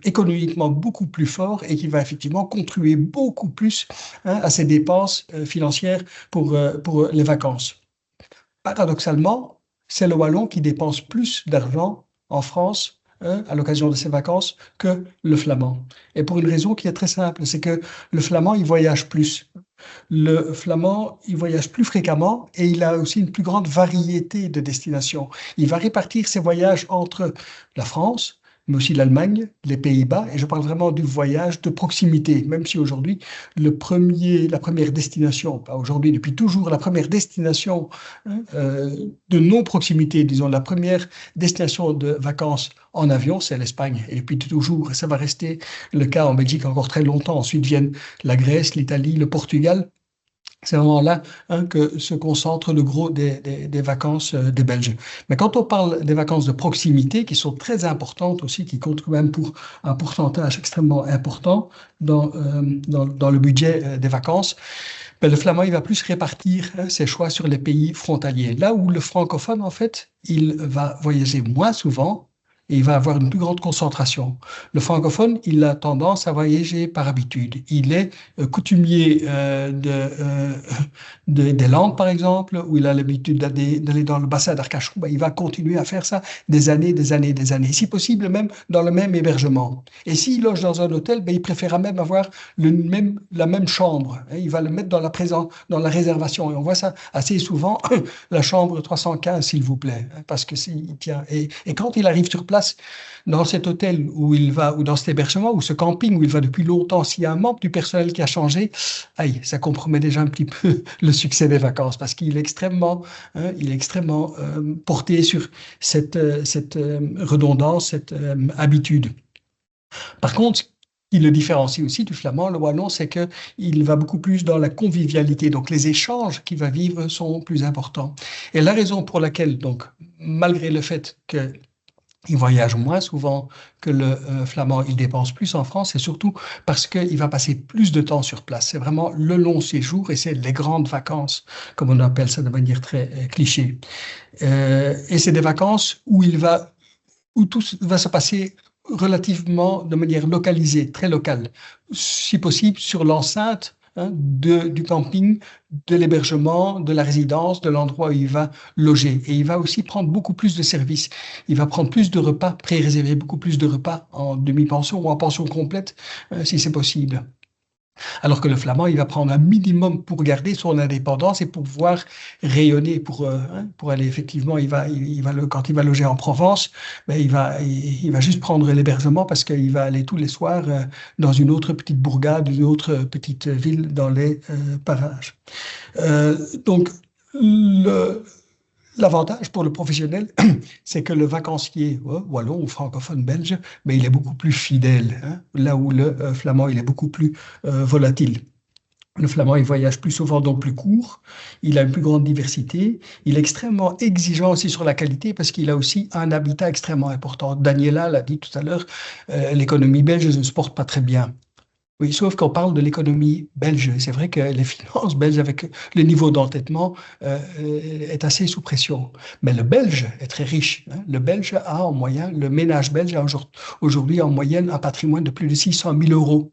économiquement beaucoup plus fort et qui va effectivement contribuer beaucoup plus à ses dépenses financières pour les vacances. Paradoxalement, c'est le Wallon qui dépense plus d'argent en France à l'occasion de ses vacances que le Flamand. Et pour une raison qui est très simple, c'est que le Flamand, il voyage plus. Le Flamand, il voyage plus fréquemment et il a aussi une plus grande variété de destinations. Il va répartir ses voyages entre la France, mais aussi l'Allemagne, les Pays-Bas, et je parle vraiment du voyage de proximité, même si aujourd'hui, la première destination, pas aujourd'hui, depuis toujours, la première destination de non-proximité, disons, la première destination de vacances en avion, c'est l'Espagne. Et puis toujours, ça va rester le cas en Belgique encore très longtemps. Ensuite viennent la Grèce, l'Italie, le Portugal. C'est vraiment là que se concentre le gros des vacances des Belges. Mais quand on parle des vacances de proximité, qui sont très importantes aussi, qui comptent quand même pour un pourcentage extrêmement important dans le budget des vacances, ben le Flamand, il va plus répartir ses choix sur les pays frontaliers. Là où le francophone, en fait, il va voyager moins souvent, et il va avoir une plus grande concentration. Le francophone, il a tendance à voyager par habitude. Il est coutumier des Landes, par exemple, où il a l'habitude d'aller dans le bassin d'Arcachon. Ben, il va continuer à faire ça des années, si possible même dans le même hébergement. Et s'il loge dans un hôtel, ben, il préférera même avoir la même chambre. Il va le mettre dans la réservation. Et on voit ça assez souvent, la chambre 315, s'il vous plaît, parce que il tient. Et quand il arrive sur place, dans cet hôtel où il va, ou dans cet hébergement, ou ce camping où il va depuis longtemps, s'il y a un membre du personnel qui a changé, aïe, ça compromet déjà un petit peu le succès des vacances, parce qu'il est extrêmement porté sur cette redondance, cette habitude. Par contre, qui le différencie aussi du flamand, le wallon, c'est qu'il va beaucoup plus dans la convivialité. Donc, les échanges qu'il va vivre sont plus importants. Et la raison pour laquelle, donc, malgré le fait qu'il voyage moins souvent que le flamand, il dépense plus en France, et surtout parce qu'il va passer plus de temps sur place. C'est vraiment le long séjour et c'est les grandes vacances, comme on appelle ça de manière très cliché. Et c'est des vacances où tout va se passer relativement de manière localisée, très locale, si possible sur l'enceinte du camping, de l'hébergement, de la résidence, de l'endroit où il va loger. Et il va aussi prendre beaucoup plus de services. Il va prendre plus de repas pré-réservés, beaucoup plus de repas en demi-pension ou en pension complète, si c'est possible. Alors que le flamand, il va prendre un minimum pour garder son indépendance et pour pouvoir rayonner, pour aller effectivement, quand il va loger en Provence, ben il va juste prendre l'hébergement parce qu'il va aller tous les soirs dans une autre petite bourgade, une autre petite ville dans les parages. Donc, l'avantage pour le professionnel, c'est que le vacancier wallon ou francophone belge, mais il est beaucoup plus fidèle, là où le flamand, il est beaucoup plus volatile. Le flamand, il voyage plus souvent, donc plus court, il a une plus grande diversité, il est extrêmement exigeant aussi sur la qualité parce qu'il a aussi un habitat extrêmement important. Daniela l'a dit tout à l'heure, l'économie belge ne se porte pas très bien. Oui, sauf qu'on parle de l'économie belge. C'est vrai que les finances belges, avec le niveau d'endettement, est assez sous pression. Mais le belge est très riche. Le belge a en moyenne, le ménage belge a aujourd'hui en moyenne un patrimoine de plus de 600 000 euros.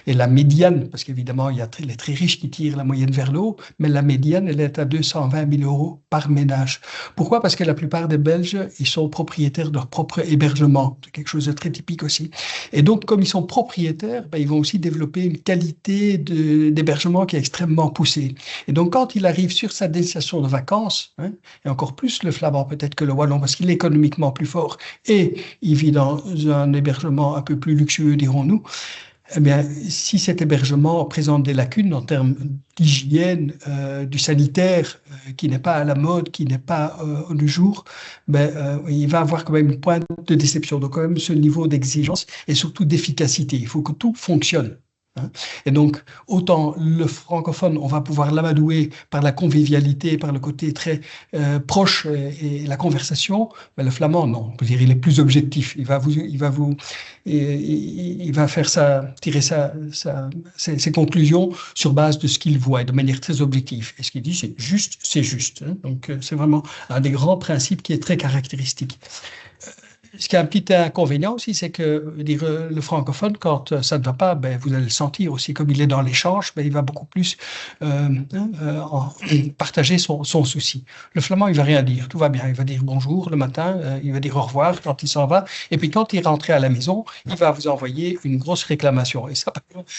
Et la médiane, parce qu'évidemment, il y a les très riches qui tirent la moyenne vers le haut, mais la médiane, elle est à 220 000 euros par ménage. Pourquoi? Parce que la plupart des Belges, ils sont propriétaires de leur propre hébergement. C'est quelque chose de très typique aussi. Et donc, comme ils sont propriétaires, ben, ils vont aussi développer une qualité d'hébergement qui est extrêmement poussée. Et donc, quand il arrive sur sa destination de vacances, et encore plus le flamand peut-être que le wallon, parce qu'il est économiquement plus fort et il vit dans un hébergement un peu plus luxueux, dirons-nous, Eh bien, si cet hébergement présente des lacunes en termes d'hygiène, du sanitaire, qui n'est pas à la mode, qui n'est pas au jour, ben, il va avoir quand même une pointe de déception. Donc, quand même, ce niveau d'exigence et surtout d'efficacité. Il faut que tout fonctionne. Hein. Et donc, autant le francophone, on va pouvoir l'amadouer par la convivialité, par le côté très proche et la conversation, mais le flamand, non. On peut dire, il est plus objectif. Il va faire tirer ses conclusions sur base de ce qu'il voit et de manière très objective. Et ce qu'il dit, c'est juste, c'est juste. Hein. Donc, c'est vraiment un des grands principes qui est très caractéristique. Ce qui a un petit inconvénient aussi, c'est que dire, le francophone, quand ça ne va pas, ben, vous allez le sentir aussi, comme il est dans l'échange, ben, il va beaucoup plus partager son souci. Le flamand, il va rien dire, tout va bien. Il va dire bonjour le matin, il va dire au revoir quand il s'en va, et puis quand il rentre à la maison, il va vous envoyer une grosse réclamation. Et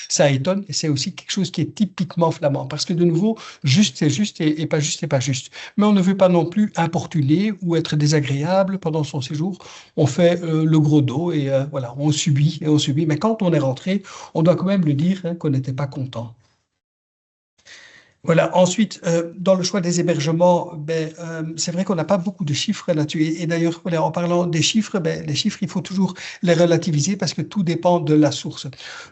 ça étonne, et c'est aussi quelque chose qui est typiquement flamand, parce que de nouveau, juste c'est juste et pas juste c'est pas juste. Mais on ne veut pas non plus importuner ou être désagréable pendant son séjour. On fait le gros dos et voilà, on subit et on subit. Mais quand on est rentré, on doit quand même lui dire qu'on n'était pas content. Voilà. Ensuite, dans le choix des hébergements, c'est vrai qu'on n'a pas beaucoup de chiffres là-dessus. Et d'ailleurs, voilà, en parlant des chiffres, les chiffres, il faut toujours les relativiser parce que tout dépend de la source.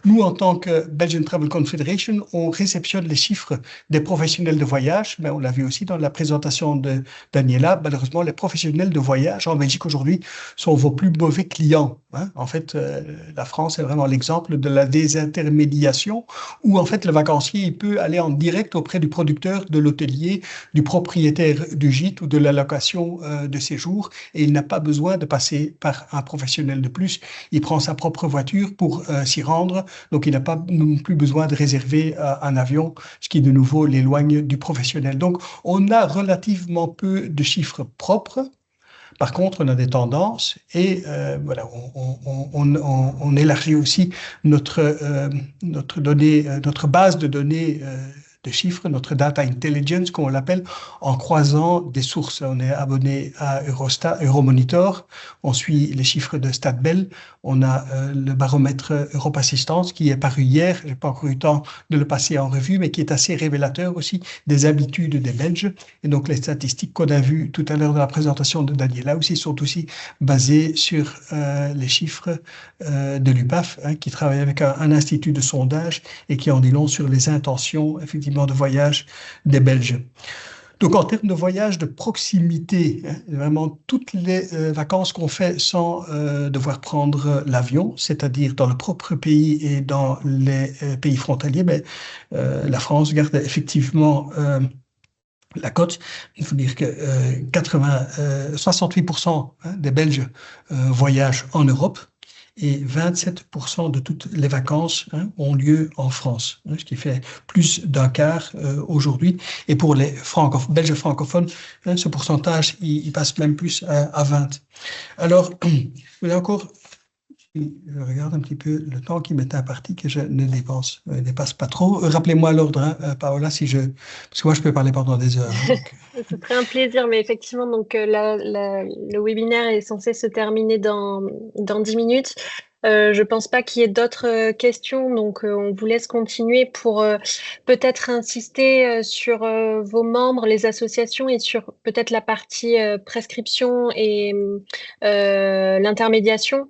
Nous, en tant que Belgian Travel Confederation, on réceptionne les chiffres des professionnels de voyage. Mais on l'a vu aussi dans la présentation de Daniela. Malheureusement, les professionnels de voyage en Belgique aujourd'hui sont vos plus mauvais clients. Hein. En fait, la France est vraiment l'exemple de la désintermédiation où en fait le vacancier il peut aller en direct auprès du producteur, de l'hôtelier, du propriétaire du gîte ou de la location de séjour et il n'a pas besoin de passer par un professionnel de plus. Il prend sa propre voiture pour s'y rendre, donc il n'a pas non plus besoin de réserver un avion, ce qui de nouveau l'éloigne du professionnel. Donc on a relativement peu de chiffres propres. Par contre, on a des tendances et voilà, on élargit aussi notre base de données de chiffres, notre data intelligence, comme on l'appelle, en croisant des sources. On est abonné à Eurostat, Euromonitor, on suit les chiffres de StatBel, on a le baromètre Europe Assistance qui est paru hier, je n'ai pas encore eu le temps de le passer en revue, mais qui est assez révélateur aussi des habitudes des Belges. Et donc les statistiques qu'on a vues tout à l'heure dans la présentation de Daniela aussi sont aussi basées sur les chiffres de l'UPAF, hein, qui travaille avec un institut de sondage et qui en dit long sur les intentions, effectivement, de voyage des Belges. Donc, en termes de voyage de proximité, hein, vraiment toutes les vacances qu'on fait sans devoir prendre l'avion, c'est-à-dire dans le propre pays et dans les pays frontaliers, la France garde effectivement la cote. Il faut dire que 68% des Belges voyagent en Europe. Et 27% de toutes les vacances ont lieu en France, ce qui fait plus d'un quart aujourd'hui. Et pour les Belges francophones, ce pourcentage, il passe même plus à 20. Alors, il y a encore, je regarde un petit peu le temps qui m'est imparti, que je ne dépasse pas trop. Rappelez-moi l'ordre, Paola, parce que moi, je peux parler pendant des heures. Ce serait un plaisir, mais effectivement, donc, le webinaire est censé se terminer dans 10 minutes. Je pense pas qu'il y ait d'autres questions, donc on vous laisse continuer pour peut-être insister sur vos membres, les associations et sur peut-être la partie prescription et l'intermédiation.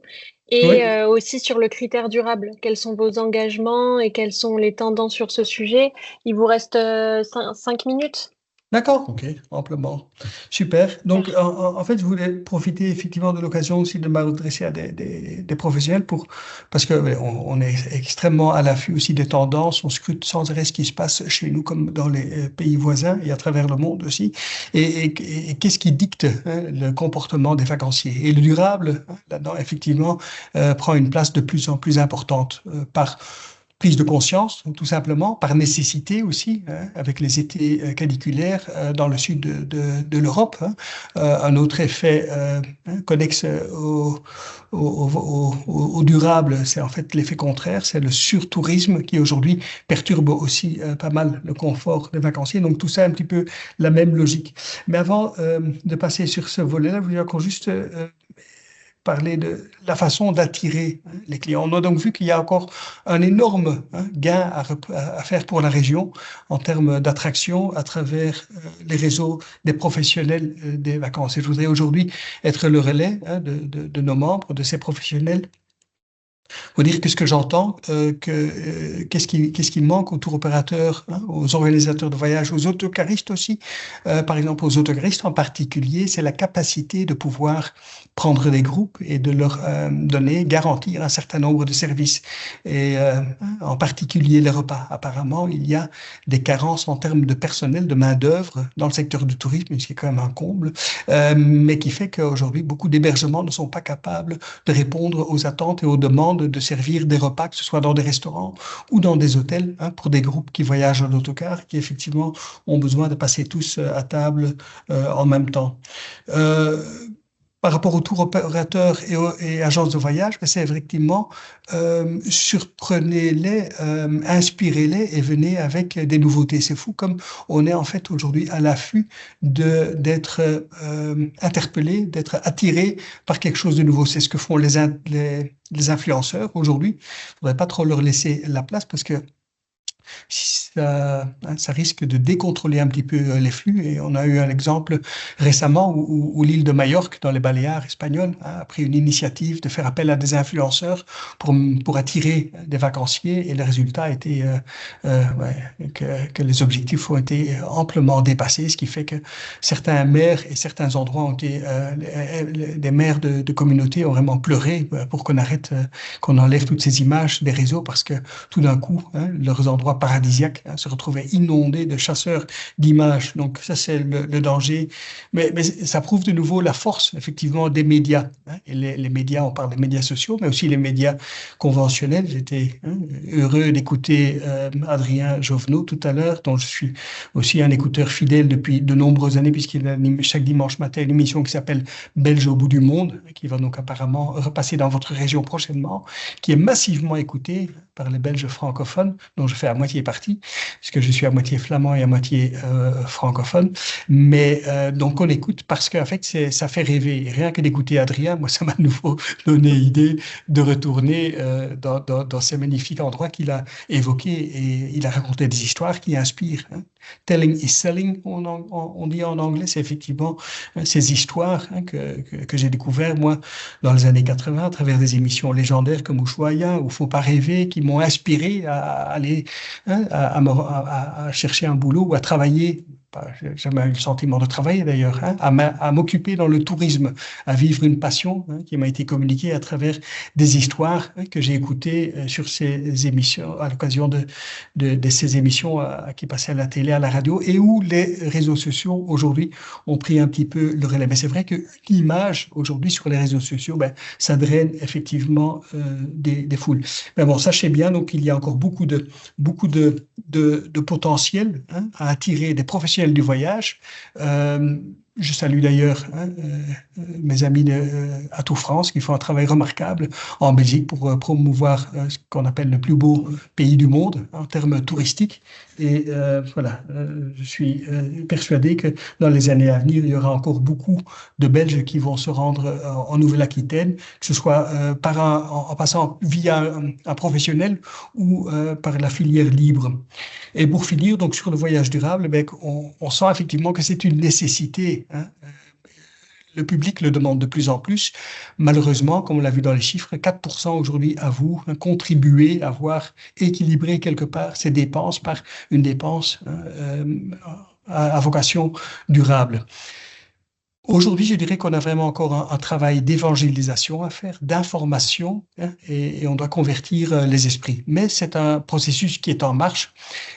Et Oui. aussi sur le critère durable. Quels sont vos engagements et quelles sont les tendances sur ce sujet? Il vous reste 5 minutes. D'accord, ok, amplement. Super. Donc, en fait, je voulais profiter effectivement de l'occasion aussi de m'adresser à des professionnels parce que on est extrêmement à l'affût aussi des tendances. On scrute sans arrêt ce qui se passe chez nous comme dans les pays voisins et à travers le monde aussi. Et qu'est-ce qui dicte le comportement des vacanciers? Et le durable, là-dedans, effectivement, prend une place de plus en plus importante par prise de conscience, tout simplement, par nécessité aussi, avec les étés caniculaires dans le sud de l'Europe. Un autre effet connexe au durable, c'est en fait l'effet contraire, c'est le surtourisme qui aujourd'hui perturbe aussi pas mal le confort des vacanciers. Donc tout ça un petit peu la même logique. Mais avant de passer sur ce volet-là, je voulais encore juste parler de la façon d'attirer les clients. On a donc vu qu'il y a encore un énorme gain à faire pour la région en termes d'attraction à travers les réseaux des professionnels des vacances. Et je voudrais aujourd'hui être le relais de nos membres, de ces professionnels. Faut dire que ce que j'entends, qu'est-ce qui manque aux tour opérateurs, aux organisateurs de voyage, aux autocaristes aussi, par exemple aux autocaristes en particulier, c'est la capacité de pouvoir prendre des groupes et de leur garantir un certain nombre de services. Et en particulier les repas. Apparemment, il y a des carences en termes de personnel, de main-d'œuvre dans le secteur du tourisme, ce qui est quand même un comble, mais qui fait qu'aujourd'hui, beaucoup d'hébergements ne sont pas capables de répondre aux attentes et aux demandes de servir des repas, que ce soit dans des restaurants ou dans des hôtels, pour des groupes qui voyagent en autocar, qui effectivement ont besoin de passer tous à table en même temps. Par rapport aux tour opérateurs et agences de voyage, c'est effectivement surprenez-les, inspirez-les et venez avec des nouveautés. C'est fou comme on est en fait aujourd'hui à l'affût d'être interpellé, d'être attiré par quelque chose de nouveau. C'est ce que font les influenceurs aujourd'hui. Il ne faudrait pas trop leur laisser la place parce que ça risque de décontrôler un petit peu les flux. Et on a eu un exemple récemment où l'île de Majorque, dans les Baléares espagnoles, a pris une initiative de faire appel à des influenceurs pour attirer des vacanciers. Et le résultat a été que les objectifs ont été amplement dépassés, ce qui fait que certains maires et certains endroits ont été, des maires de communautés ont vraiment pleuré pour qu'on enlève toutes ces images des réseaux parce que tout d'un coup, leurs endroits paradisiaques se retrouvaient inondés de chasseurs d'images. Donc ça, c'est le danger. Mais ça prouve de nouveau la force, effectivement, des médias. Et les médias, on parle des médias sociaux, mais aussi les médias conventionnels. J'étais heureux d'écouter Adrien Jovenot tout à l'heure, dont je suis aussi un écouteur fidèle depuis de nombreuses années, puisqu'il anime chaque dimanche matin une émission qui s'appelle Belge au bout du monde, qui va donc apparemment repasser dans votre région prochainement, qui est massivement écoutée par les Belges francophones, dont je fais à moitié partie, puisque je suis à moitié flamand et à moitié francophone. Mais donc on écoute parce qu'en fait, ça fait rêver. Et rien que d'écouter Adrien, moi, ça m'a de nouveau donné l'idée de retourner dans ces magnifiques endroits qu'il a évoqués. Et il a raconté des histoires qui inspirent. Telling is selling, on dit en anglais. C'est effectivement ces histoires que j'ai découvertes, moi, dans les années 80, à travers des émissions légendaires comme Ushuaïa ou Faut pas rêver, qui m'ont inspiré à aller à chercher un boulot ou à travailler. J'ai jamais eu le sentiment de travailler d'ailleurs, à m'occuper dans le tourisme, à vivre une passion qui m'a été communiquée à travers des histoires que j'ai écoutées sur ces émissions, à l'occasion de ces émissions qui passaient à la télé, à la radio, et où les réseaux sociaux aujourd'hui ont pris un petit peu le relais. Mais c'est vrai que l'image aujourd'hui sur les réseaux sociaux, ça draine effectivement des foules. Mais bon, sachez bien donc qu'il y a encore beaucoup de potentiel à attirer des professionnels du voyage. Je salue d'ailleurs mes amis Atout France qui font un travail remarquable en Belgique pour promouvoir ce qu'on appelle le plus beau pays du monde en termes touristiques. Et voilà, je suis persuadé que dans les années à venir, il y aura encore beaucoup de Belges qui vont se rendre en Nouvelle-Aquitaine, que ce soit en passant via un professionnel ou par la filière libre. Et pour finir, donc sur le voyage durable, on sent effectivement que c'est une nécessité. Le public le demande de plus en plus. Malheureusement, comme on l'a vu dans les chiffres, 4% aujourd'hui avouent contribuer à avoir équilibré quelque part ces dépenses par une dépense à vocation durable. Aujourd'hui, je dirais qu'on a vraiment encore un travail d'évangélisation à faire, d'information, et on doit convertir les esprits. Mais c'est un processus qui est en marche.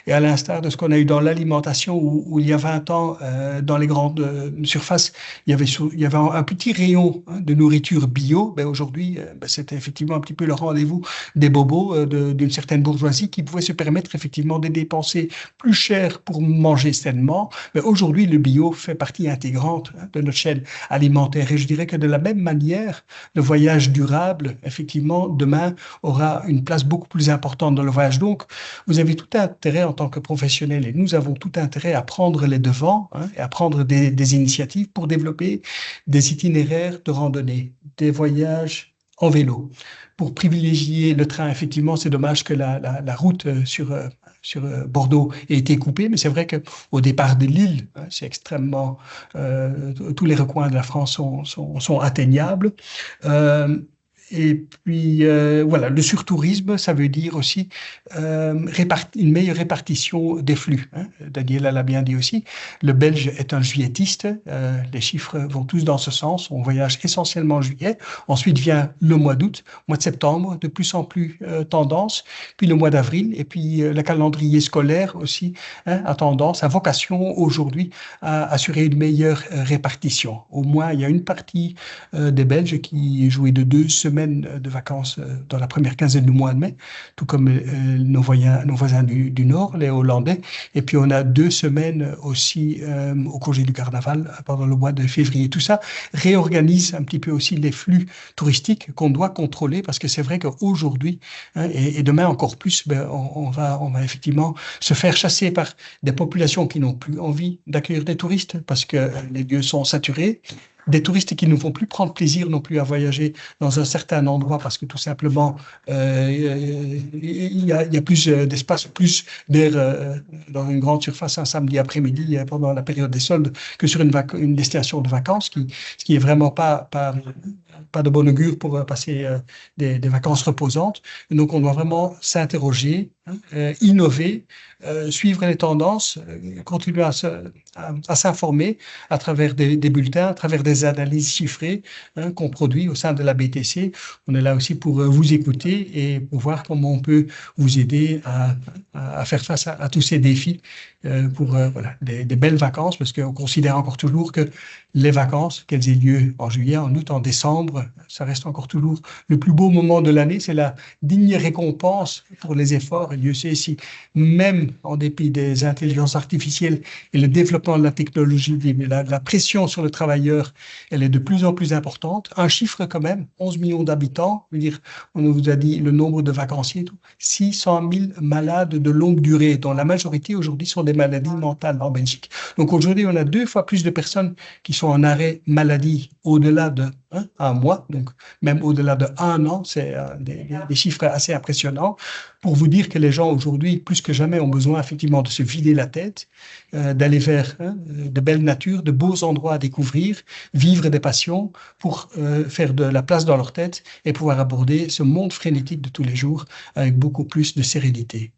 Et à l'instar de ce qu'on a eu dans l'alimentation, où il y a 20 ans, dans les grandes surfaces, il y avait un petit rayon de nourriture bio. Aujourd'hui, c'était effectivement un petit peu le rendez-vous des bobos d'une certaine bourgeoisie qui pouvait se permettre effectivement de dépenser plus cher pour manger sainement. Mais aujourd'hui, le bio fait partie intégrante de notre chaîne alimentaire. Et je dirais que de la même manière, le voyage durable, effectivement, demain aura une place beaucoup plus importante dans le voyage. Donc, vous avez tout intérêt en tant que professionnel, et nous avons tout intérêt à prendre les devants, hein, et à prendre des initiatives pour développer des itinéraires de randonnée, des voyages en vélo. Pour privilégier le train, effectivement, c'est dommage que la route sur Bordeaux ait été coupée, mais c'est vrai qu'au départ de Lille, hein, c'est extrêmement... tous les recoins de la France sont atteignables. Et puis, voilà, le surtourisme, ça veut dire aussi une meilleure répartition des flux, hein. Daniela l'a bien dit aussi. Le Belge est un juillettiste. Les chiffres vont tous dans ce sens. On voyage essentiellement en juillet. Ensuite vient le mois d'août, mois de septembre, de plus en plus tendance. Puis le mois d'avril. Et puis le calendrier scolaire aussi, hein, a tendance, a vocation aujourd'hui à assurer une meilleure répartition. Au moins, il y a une partie des Belges qui jouit de 2 semaines de vacances dans la première quinzaine du mois de mai, tout comme nos voisins du Nord, les Hollandais. Et puis on a 2 semaines aussi au congé du carnaval pendant le mois de février. Tout ça réorganise un petit peu aussi les flux touristiques qu'on doit contrôler, parce que c'est vrai qu'aujourd'hui, hein, et demain encore plus, ben, on va effectivement se faire chasser par des populations qui n'ont plus envie d'accueillir des touristes parce que les lieux sont saturés. Des touristes qui ne vont plus prendre plaisir non plus à voyager dans un certain endroit parce que tout simplement il y a plus d'espace, plus d'air dans une grande surface un samedi après-midi pendant la période des soldes que sur une destination de vacances, ce qui est vraiment pas de bon augure pour passer des vacances reposantes. Et donc on doit vraiment s'interroger, hein, innover, suivre les tendances, continuer à s'informer à travers des bulletins, à travers des analyses chiffrées, hein, qu'on produit au sein de la BTC. On est là aussi pour vous écouter et pour voir comment on peut vous aider à faire face à tous ces défis pour voilà, des belles vacances, parce qu'on considère encore toujours que les vacances, qu'elles aient lieu en juillet, en août, en décembre, ça reste encore toujours le plus beau moment de l'année. C'est la digne récompense pour les efforts. Et Dieu sait si, même en dépit des intelligences artificielles et le développement de la technologie, la pression sur le travailleur, elle est de plus en plus importante. Un chiffre quand même, 11 millions d'habitants, je veux dire, on vous a dit le nombre de vacanciers, 600 000 malades de longue durée, dont la majorité aujourd'hui sont des maladies mentales en Belgique. Donc aujourd'hui, on a 2 fois plus de personnes qui sont en arrêt maladie au-delà de un mois, donc même au-delà de 1 an. C'est des chiffres assez impressionnants pour vous dire que les gens aujourd'hui, plus que jamais, ont besoin effectivement de se vider la tête, d'aller vers de belles natures, de beaux endroits à découvrir, vivre des passions pour faire de la place dans leur tête et pouvoir aborder ce monde frénétique de tous les jours avec beaucoup plus de sérénité.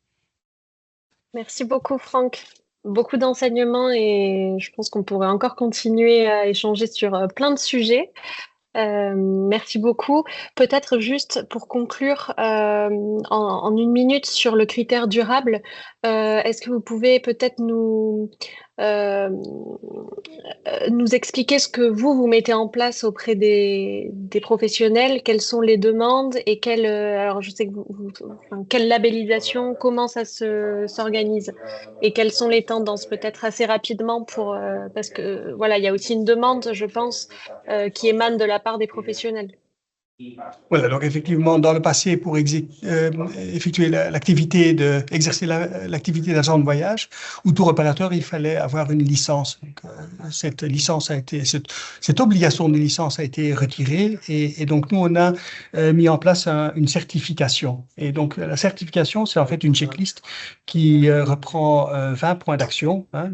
Merci beaucoup, Franck. Beaucoup d'enseignements et je pense qu'on pourrait encore continuer à échanger sur plein de sujets. Merci beaucoup. Peut-être juste pour conclure en 1 minute sur le critère durable, est-ce que vous pouvez peut-être nous expliquer ce que vous mettez en place auprès des professionnels, quelles sont les demandes et alors je sais que quelle labellisation, comment ça s'organise et quelles sont les tendances, peut-être assez rapidement parce que voilà, il y a aussi une demande, je pense, qui émane de la part des professionnels. Voilà, donc effectivement, dans le passé, pour effectuer exercer l'activité d'agent de voyage ou tour opérateur, il fallait avoir une licence. Donc, cette obligation de licence a été retirée et donc nous, on a mis en place une certification. Et donc, la certification, c'est en fait une checklist qui reprend 20 points d'action, hein,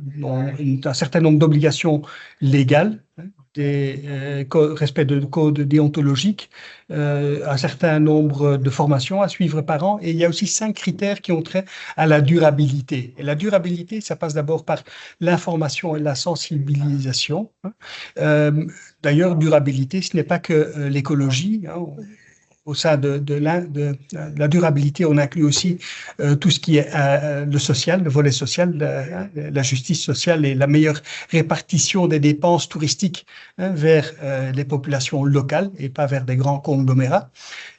un certain nombre d'obligations légales, hein, respect de codes déontologiques, un certain nombre de formations à suivre par an. Et il y a aussi 5 critères qui ont trait à la durabilité. Et la durabilité, ça passe d'abord par l'information et la sensibilisation. D'ailleurs, durabilité, ce n'est pas que l'écologie, hein. Au sein de la durabilité, on inclut aussi tout ce qui est le social, le volet social, la justice sociale et la meilleure répartition des dépenses touristiques, hein, vers les populations locales et pas vers des grands conglomérats.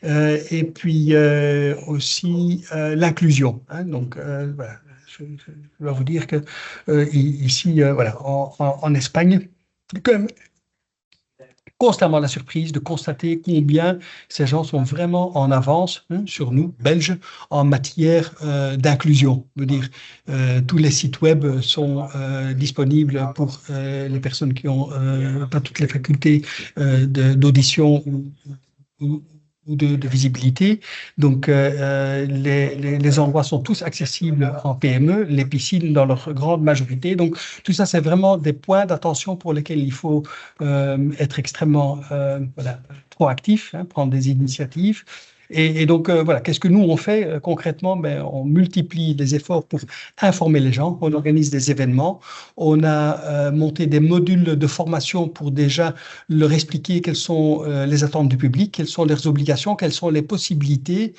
Et puis aussi l'inclusion, hein. Donc voilà, je dois vous dire que ici, voilà, en Espagne, comme constamment la surprise de constater combien ces gens sont vraiment en avance sur nous, Belges, en matière d'inclusion. Je veux dire, tous les sites web sont disponibles pour les personnes qui ont pas toutes les facultés d'audition ou de visibilité. Donc, les endroits sont tous accessibles en PME, les piscines dans leur grande majorité. Donc, tout ça, c'est vraiment des points d'attention pour lesquels il faut être extrêmement proactif, prendre des initiatives. Et donc, voilà, qu'est-ce que nous, on fait concrètement? On multiplie les efforts pour informer les gens, on organise des événements, on a monté des modules de formation pour déjà leur expliquer quelles sont les attentes du public, quelles sont leurs obligations, quelles sont les possibilités,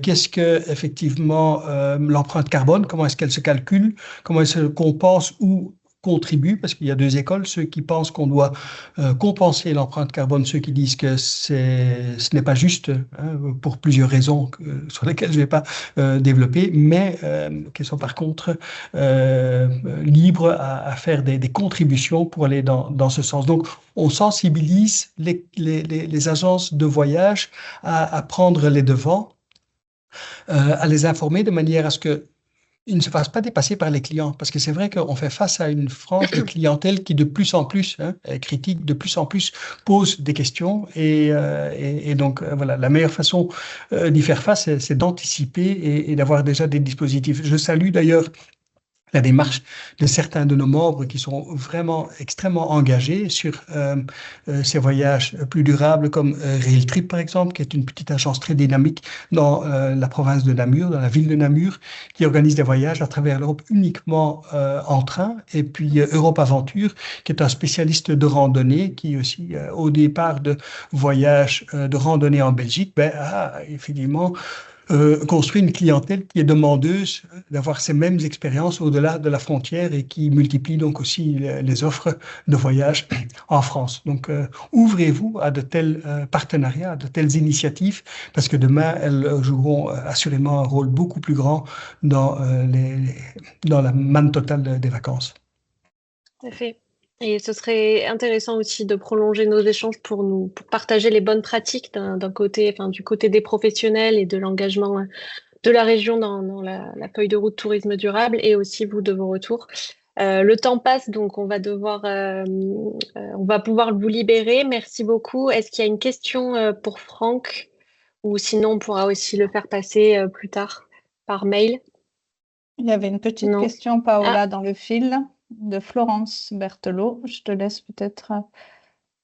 qu'est-ce que effectivement l'empreinte carbone, comment est-ce qu'elle se calcule, comment est-ce qu'on pense ou contribuent, parce qu'il y a deux écoles, ceux qui pensent qu'on doit compenser l'empreinte carbone, ceux qui disent que ce n'est pas juste, pour plusieurs raisons sur lesquelles je ne vais pas développer, mais qui sont par contre libres à faire des contributions pour aller dans ce sens. Donc, on sensibilise les agences de voyage à prendre les devants, à les informer de manière à ce que ils ne se fassent pas dépasser par les clients, parce que c'est vrai qu'on fait face à une frange de clientèle qui de plus en plus critique, de plus en plus pose des questions, et donc voilà, la meilleure façon d'y faire face, c'est d'anticiper et d'avoir déjà des dispositifs. Je salue d'ailleurs la démarche de certains de nos membres qui sont vraiment extrêmement engagés sur ces voyages plus durables, comme Rail Trip par exemple, qui est une petite agence très dynamique dans la province de Namur, dans la ville de Namur, qui organise des voyages à travers l'Europe uniquement en train. Et puis Europe Aventure, qui est un spécialiste de randonnée, qui aussi au départ de voyages de randonnée en Belgique, a effectivement construit une clientèle qui est demandeuse d'avoir ces mêmes expériences au-delà de la frontière et qui multiplie donc aussi les offres de voyage en France. Donc, ouvrez-vous à de tels partenariats, à de telles initiatives, parce que demain, elles joueront assurément un rôle beaucoup plus grand dans la manne totale des vacances. Tout à fait. Et ce serait intéressant aussi de prolonger nos échanges pour partager les bonnes pratiques d'un côté, enfin, du côté des professionnels et de l'engagement de la région dans la feuille de route tourisme durable, et aussi vous de vos retours. Le temps passe, donc on va pouvoir vous libérer. Merci beaucoup. Est-ce qu'il y a une question pour Franck, ou sinon on pourra aussi le faire passer plus tard par mail? Il y avait une petite question, Paola, dans le fil, de Florence Berthelot. Je te laisse peut-être.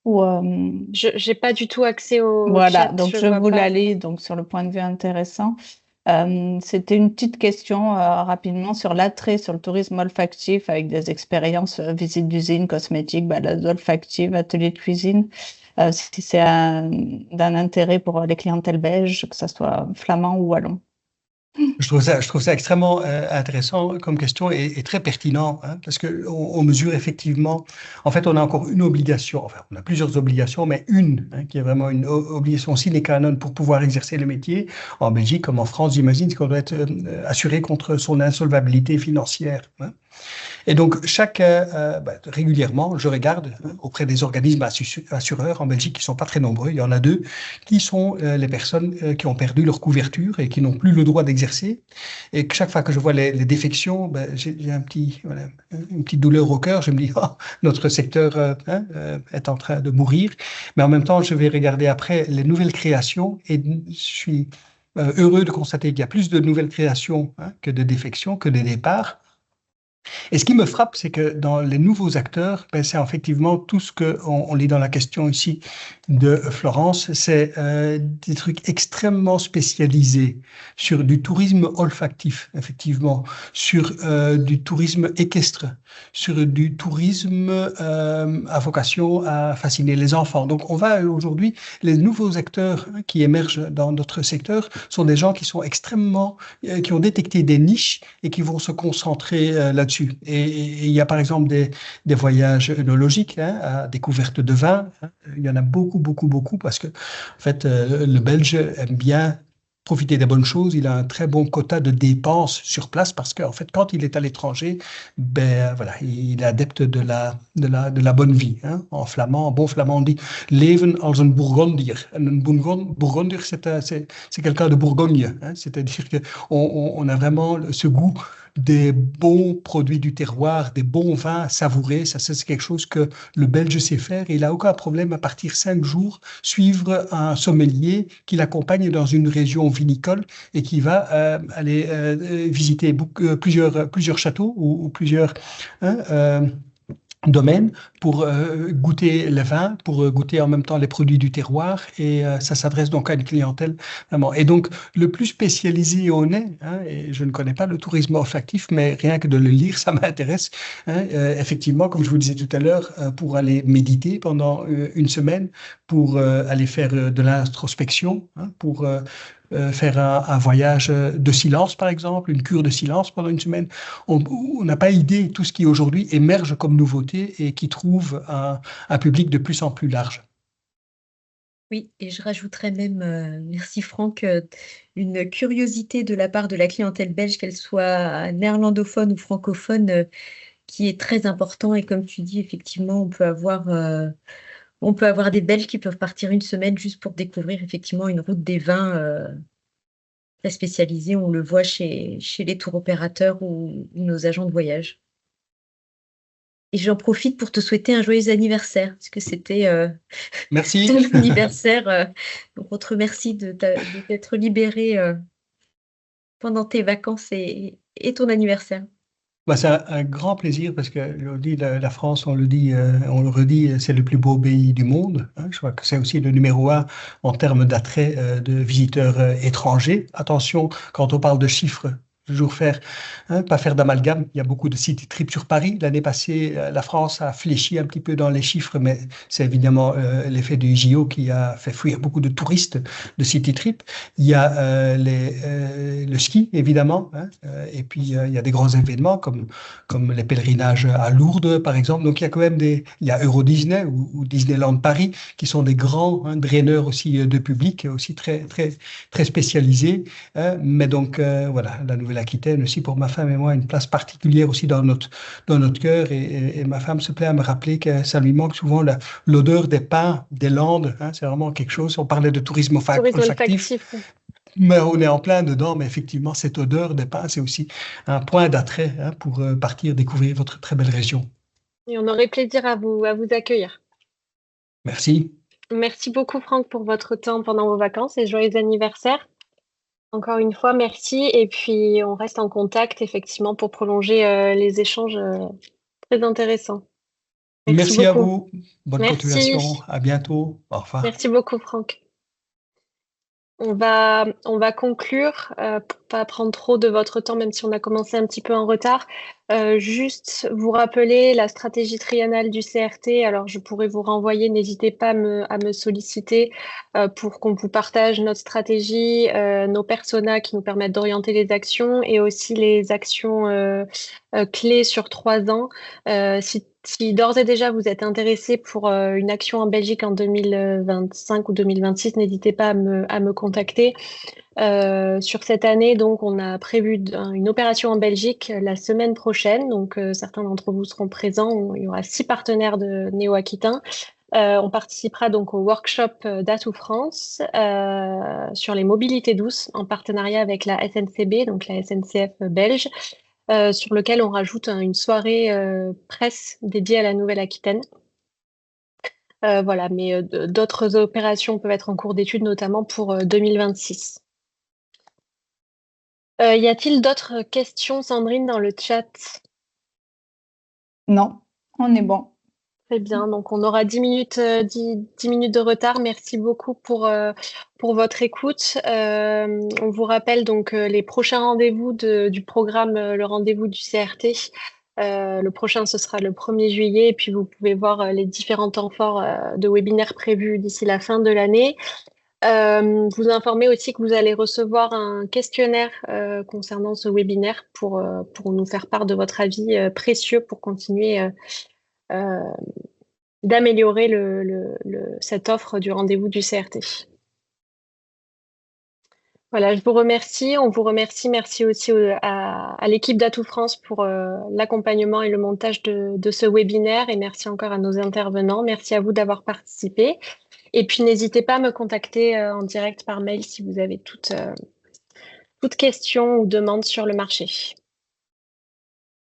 Je n'ai pas du tout accès au voilà, chat. donc je vous la lis donc, sur le point de vue intéressant. C'était une petite question rapidement sur l'attrait sur le tourisme olfactif avec des expériences, visite d'usine, cosmétique, balade olfactive, atelier de cuisine. Si c'est d'un intérêt pour les clientèles belges, que ce soit flamand ou wallon. Je trouve ça extrêmement intéressant comme question et très pertinent, parce qu'on mesure effectivement, en fait, on a encore une obligation, enfin, on a plusieurs obligations, mais une qui est vraiment une obligation sine qua non pour pouvoir exercer le métier. En Belgique comme en France, j'imagine, c'est qu'on doit être assuré contre son insolvabilité financière. Et donc, régulièrement, je regarde auprès des organismes assureurs en Belgique, qui ne sont pas très nombreux, il y en a 2, qui sont les personnes qui ont perdu leur couverture et qui n'ont plus le droit d'exercer. Et que chaque fois que je vois les défections, j'ai une petite douleur au cœur. Je me dis, notre secteur est en train de mourir. Mais en même temps, je vais regarder après les nouvelles créations et je suis heureux de constater qu'il y a plus de nouvelles créations que de défections, que de départs. Et ce qui me frappe, c'est que dans les nouveaux acteurs, c'est effectivement tout ce qu'on lit dans la question ici de Florence, c'est des trucs extrêmement spécialisés sur du tourisme olfactif, effectivement, sur du tourisme équestre, sur du tourisme à vocation à fasciner les enfants. Donc on va aujourd'hui, les nouveaux acteurs qui émergent dans notre secteur sont des gens qui sont extrêmement, qui ont détecté des niches et qui vont se concentrer là-dessus. Et il y a par exemple des voyages œnologiques à découverte de vin. Il y en a beaucoup, parce que en fait, le Belge aime bien profiter des bonnes choses. Il a un très bon quota de dépenses sur place parce qu'en fait, quand il est à l'étranger, ben voilà, il est adepte de la bonne vie. Hein. En bon flamand, on dit leven als een Bourgondier. Un Bourgondier, c'est quelqu'un de Bourgogne. Hein. C'est-à-dire qu'on a vraiment ce goût des bons produits du terroir, des bons vins savourés. Ça, c'est quelque chose que le Belge sait faire. Et il n'a aucun problème à partir 5 jours suivre un sommelier qui l'accompagne dans une région vinicole et qui va aller visiter plusieurs châteaux ou plusieurs hein, domaine pour goûter les vins, pour goûter en même temps les produits du terroir et ça s'adresse donc à une clientèle vraiment. Et donc le plus spécialisé on est, hein, et je ne connais pas le tourisme olfactif, mais rien que de le lire, ça m'intéresse. Hein, effectivement, comme je vous disais tout à l'heure, pour aller méditer pendant une semaine, pour aller faire de l'introspection, hein, pour faire un voyage de silence, par exemple, une cure de silence pendant une semaine. On n'a pas idée tout ce qui aujourd'hui émerge comme nouveauté et qui trouve un public de plus en plus large. Oui, et je rajouterais même, merci Franck, une curiosité de la part de la clientèle belge, qu'elle soit néerlandophone ou francophone, qui est très important. Et comme tu dis, effectivement, on peut avoir des Belges qui peuvent partir une semaine juste pour découvrir effectivement une route des vins très spécialisée. On le voit chez les tours opérateurs ou nos agents de voyage. Et j'en profite pour te souhaiter un joyeux anniversaire, parce que c'était Merci. ton anniversaire. Donc on te remercie de t'être libéré pendant tes vacances et ton anniversaire. Bah, c'est un grand plaisir parce que on dit la France, on le dit, on le redit, c'est le plus beau pays du monde. Hein. Je crois que c'est aussi le numéro 1 en termes d'attrait de visiteurs étrangers. Attention, quand on parle de chiffres, toujours pas faire d'amalgame. Il y a beaucoup de city trips sur Paris. L'année passée, la France a fléchi un petit peu dans les chiffres, mais c'est évidemment l'effet du JO qui a fait fuir beaucoup de touristes de city trip. Il y a le ski, évidemment, hein, et puis il y a des grands événements comme les pèlerinages à Lourdes, par exemple. Donc il y a quand même il y a Euro Disney ou Disneyland Paris qui sont des grands draineurs aussi de public, aussi très, très, très spécialisés. Hein. Mais donc voilà, la Nouvelle-Aquitaine aussi pour ma femme et moi une place particulière aussi dans notre cœur et ma femme se plaît à me rappeler que ça lui manque souvent l'odeur des pins, des landes. Hein. C'est vraiment quelque chose. On parlait de tourisme olfactif. Mais on est en plein dedans, mais effectivement, cette odeur des pins, c'est aussi un point d'attrait hein, pour partir découvrir votre très belle région. Et on aurait plaisir à vous accueillir. Merci. Merci beaucoup, Franck, pour votre temps pendant vos vacances et joyeux anniversaire. Encore une fois, merci. Et puis, on reste en contact, effectivement, pour prolonger les échanges très intéressants. Merci à beaucoup. vous. Bonne continuation. À bientôt. Au revoir. Merci beaucoup, Franck. On va conclure pour pas prendre trop de votre temps, même si on a commencé un petit peu en retard. Juste vous rappeler la stratégie triennale du CRT. Alors, je pourrais vous renvoyer, n'hésitez pas à me solliciter pour qu'on vous partage notre stratégie, nos personas qui nous permettent d'orienter les actions et aussi les actions clés sur 3 ans. Si d'ores et déjà vous êtes intéressé pour une action en Belgique en 2025 ou 2026, n'hésitez pas à me contacter. Sur cette année, donc, on a prévu une opération en Belgique la semaine prochaine. Donc, certains d'entre vous seront présents. Il y aura 6 partenaires de Néo-Aquitains. On participera donc au workshop d'Atout France sur les mobilités douces en partenariat avec la SNCB, donc la SNCF belge. Sur lequel on rajoute une soirée presse dédiée à la Nouvelle-Aquitaine. Voilà, mais d'autres opérations peuvent être en cours d'étude, notamment pour 2026. Y a-t-il d'autres questions, Sandrine, dans le chat? Non, on est bon. Très bien, donc on aura 10 minutes de retard. Merci beaucoup pour votre écoute. On vous rappelle donc les prochains rendez-vous du programme, le rendez-vous du CRT. Le prochain, ce sera le 1er juillet. Et puis, vous pouvez voir les différents temps forts de webinaires prévus d'ici la fin de l'année. Vous informer aussi que vous allez recevoir un questionnaire concernant ce webinaire pour nous faire part de votre avis précieux pour continuer d'améliorer cette offre du rendez-vous du CRT. Voilà, je vous remercie. On vous remercie. Merci aussi à l'équipe d'Atout France pour l'accompagnement et le montage de ce webinaire. Et merci encore à nos intervenants. Merci à vous d'avoir participé. Et puis, n'hésitez pas à me contacter en direct par mail si vous avez toute question ou demande sur le marché.